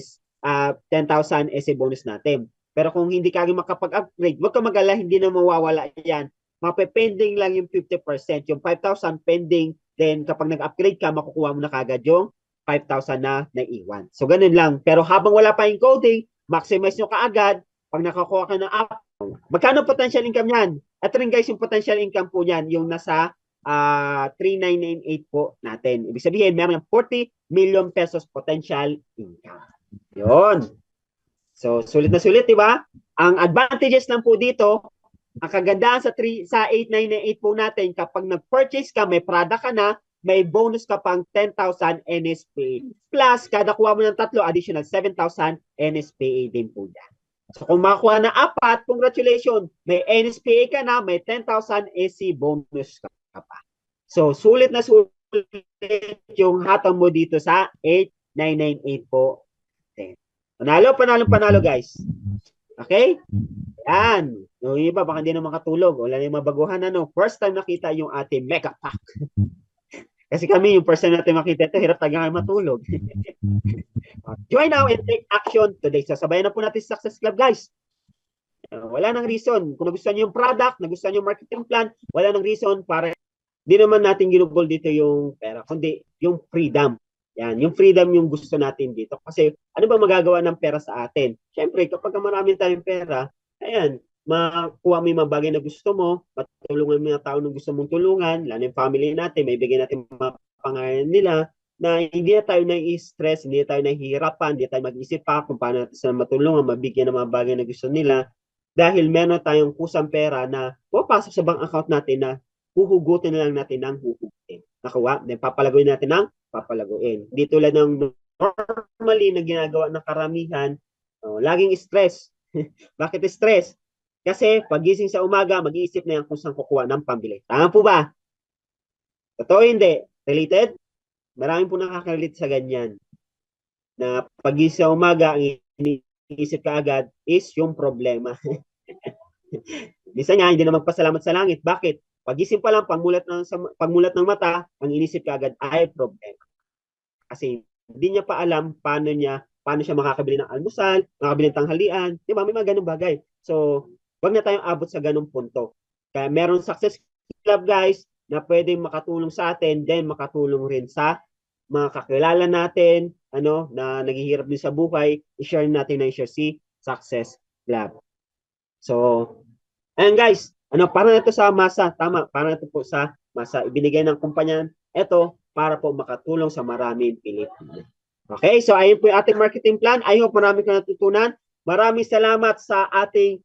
10,000 SC bonus natin. Pero kung hindi ka rin makapag-upgrade, huwag ka mag-alala, hindi na mawawala yan. Mapepending lang yung 50%. Yung 5,000 pending, then kapag nag-upgrade ka, makukuha mo na kagad yung 5,000 na naiwan. So, ganun lang. Pero habang wala pa encoding, maximize nyo kaagad. Pag nakakuha ka ng app, magkano potential income yan? At rin guys, yung potential income po yan, yung nasa 3,998 po natin. Ibig sabihin, meron yung 40 million pesos potential income. Yun. So, sulit na sulit, di ba? Ang advantages lang po dito, ang kagandahan sa 8,998 po natin, kapag nag-purchase ka, may product ka na, may bonus ka pang 10,000 NSPA. Plus, kada kuha mo ng 3, additional 7,000 NSPA din po yan. So, kung makakuha na 4, congratulations, may NSPA ka na, may 10,000 SC bonus ka pa. So, sulit na sulit yung hatang mo dito sa 8,998 po. Panalo, panalo, panalo guys. Okay? Yan. Yung iba, baka hindi na makatulog. Wala na yung mabaguhan. First time nakita yung ating mega pack. Kasi kami, yung first time natin makita ito, hirap taga matulog. Join now and take action today. So, sabayan na po natin sa Success Club, guys. Wala nang reason. Kung nagustuhan nyo yung product, nagustuhan nyo yung marketing plan, wala nang reason para di naman natin ginugol dito yung pera, kundi yung freedom. Yan, yung freedom yung gusto natin dito. Kasi ano ba magagawa ng pera sa atin? Siyempre, kapag marami tayong pera, ayan, makuha mo yung mga bagay na gusto mo, matulungan mo yung tao na gusto mong tulungan, lalo yung family natin, may bigyan natin mga pangalan nila, na hindi na tayo nai-stress, hindi na tayo nahihirapan, hindi tayo mag-isip pa kung paano natin sila matulungan, mabigyan ng mga bagay na gusto nila dahil meron tayong kusang pera na pupasok sa bank account natin na huhugutin na lang natin ng huhugutin. Nakuha? Then papalaguin natin ng papalaguin. Hindi tulad ng normally na ginagawa ng karamihan, laging stress. Bakit stress? Kasi pagising sa umaga, mag-iisip na yan kung saan kukuha ng pambili. Tama po ba? Totoo hindi? Related? Maraming po nakaka-relate sa ganyan. Na pagising sa umaga, ang iniisip ka agad is yung problema. Minsan nga, hindi na magpasalamat sa langit. Bakit? Pagising pa lang, pagmulat ng mata, ang inisip ka agad ay problema. Kasi hindi niya pa alam paano siya makakabili ng almusal, makakabili ng tanghalian. Di ba? May mga ganung bagay. So, wag na tayong abot sa ganung punto. Kaya meron success club guys na pwedeng makatulong sa atin, then makatulong rin sa mga kakilala natin, na naghihirap din sa buhay, i-share natin na i-share si Success Club. So, ayan guys, para na ito sa masa, tama, para na ito po sa masa, ibinigay ng kumpanya, ito, para po makatulong sa maraming Pilipino. Okay, so ayun po yung ating marketing plan. I hope marami kang natutunan. Maraming salamat sa ating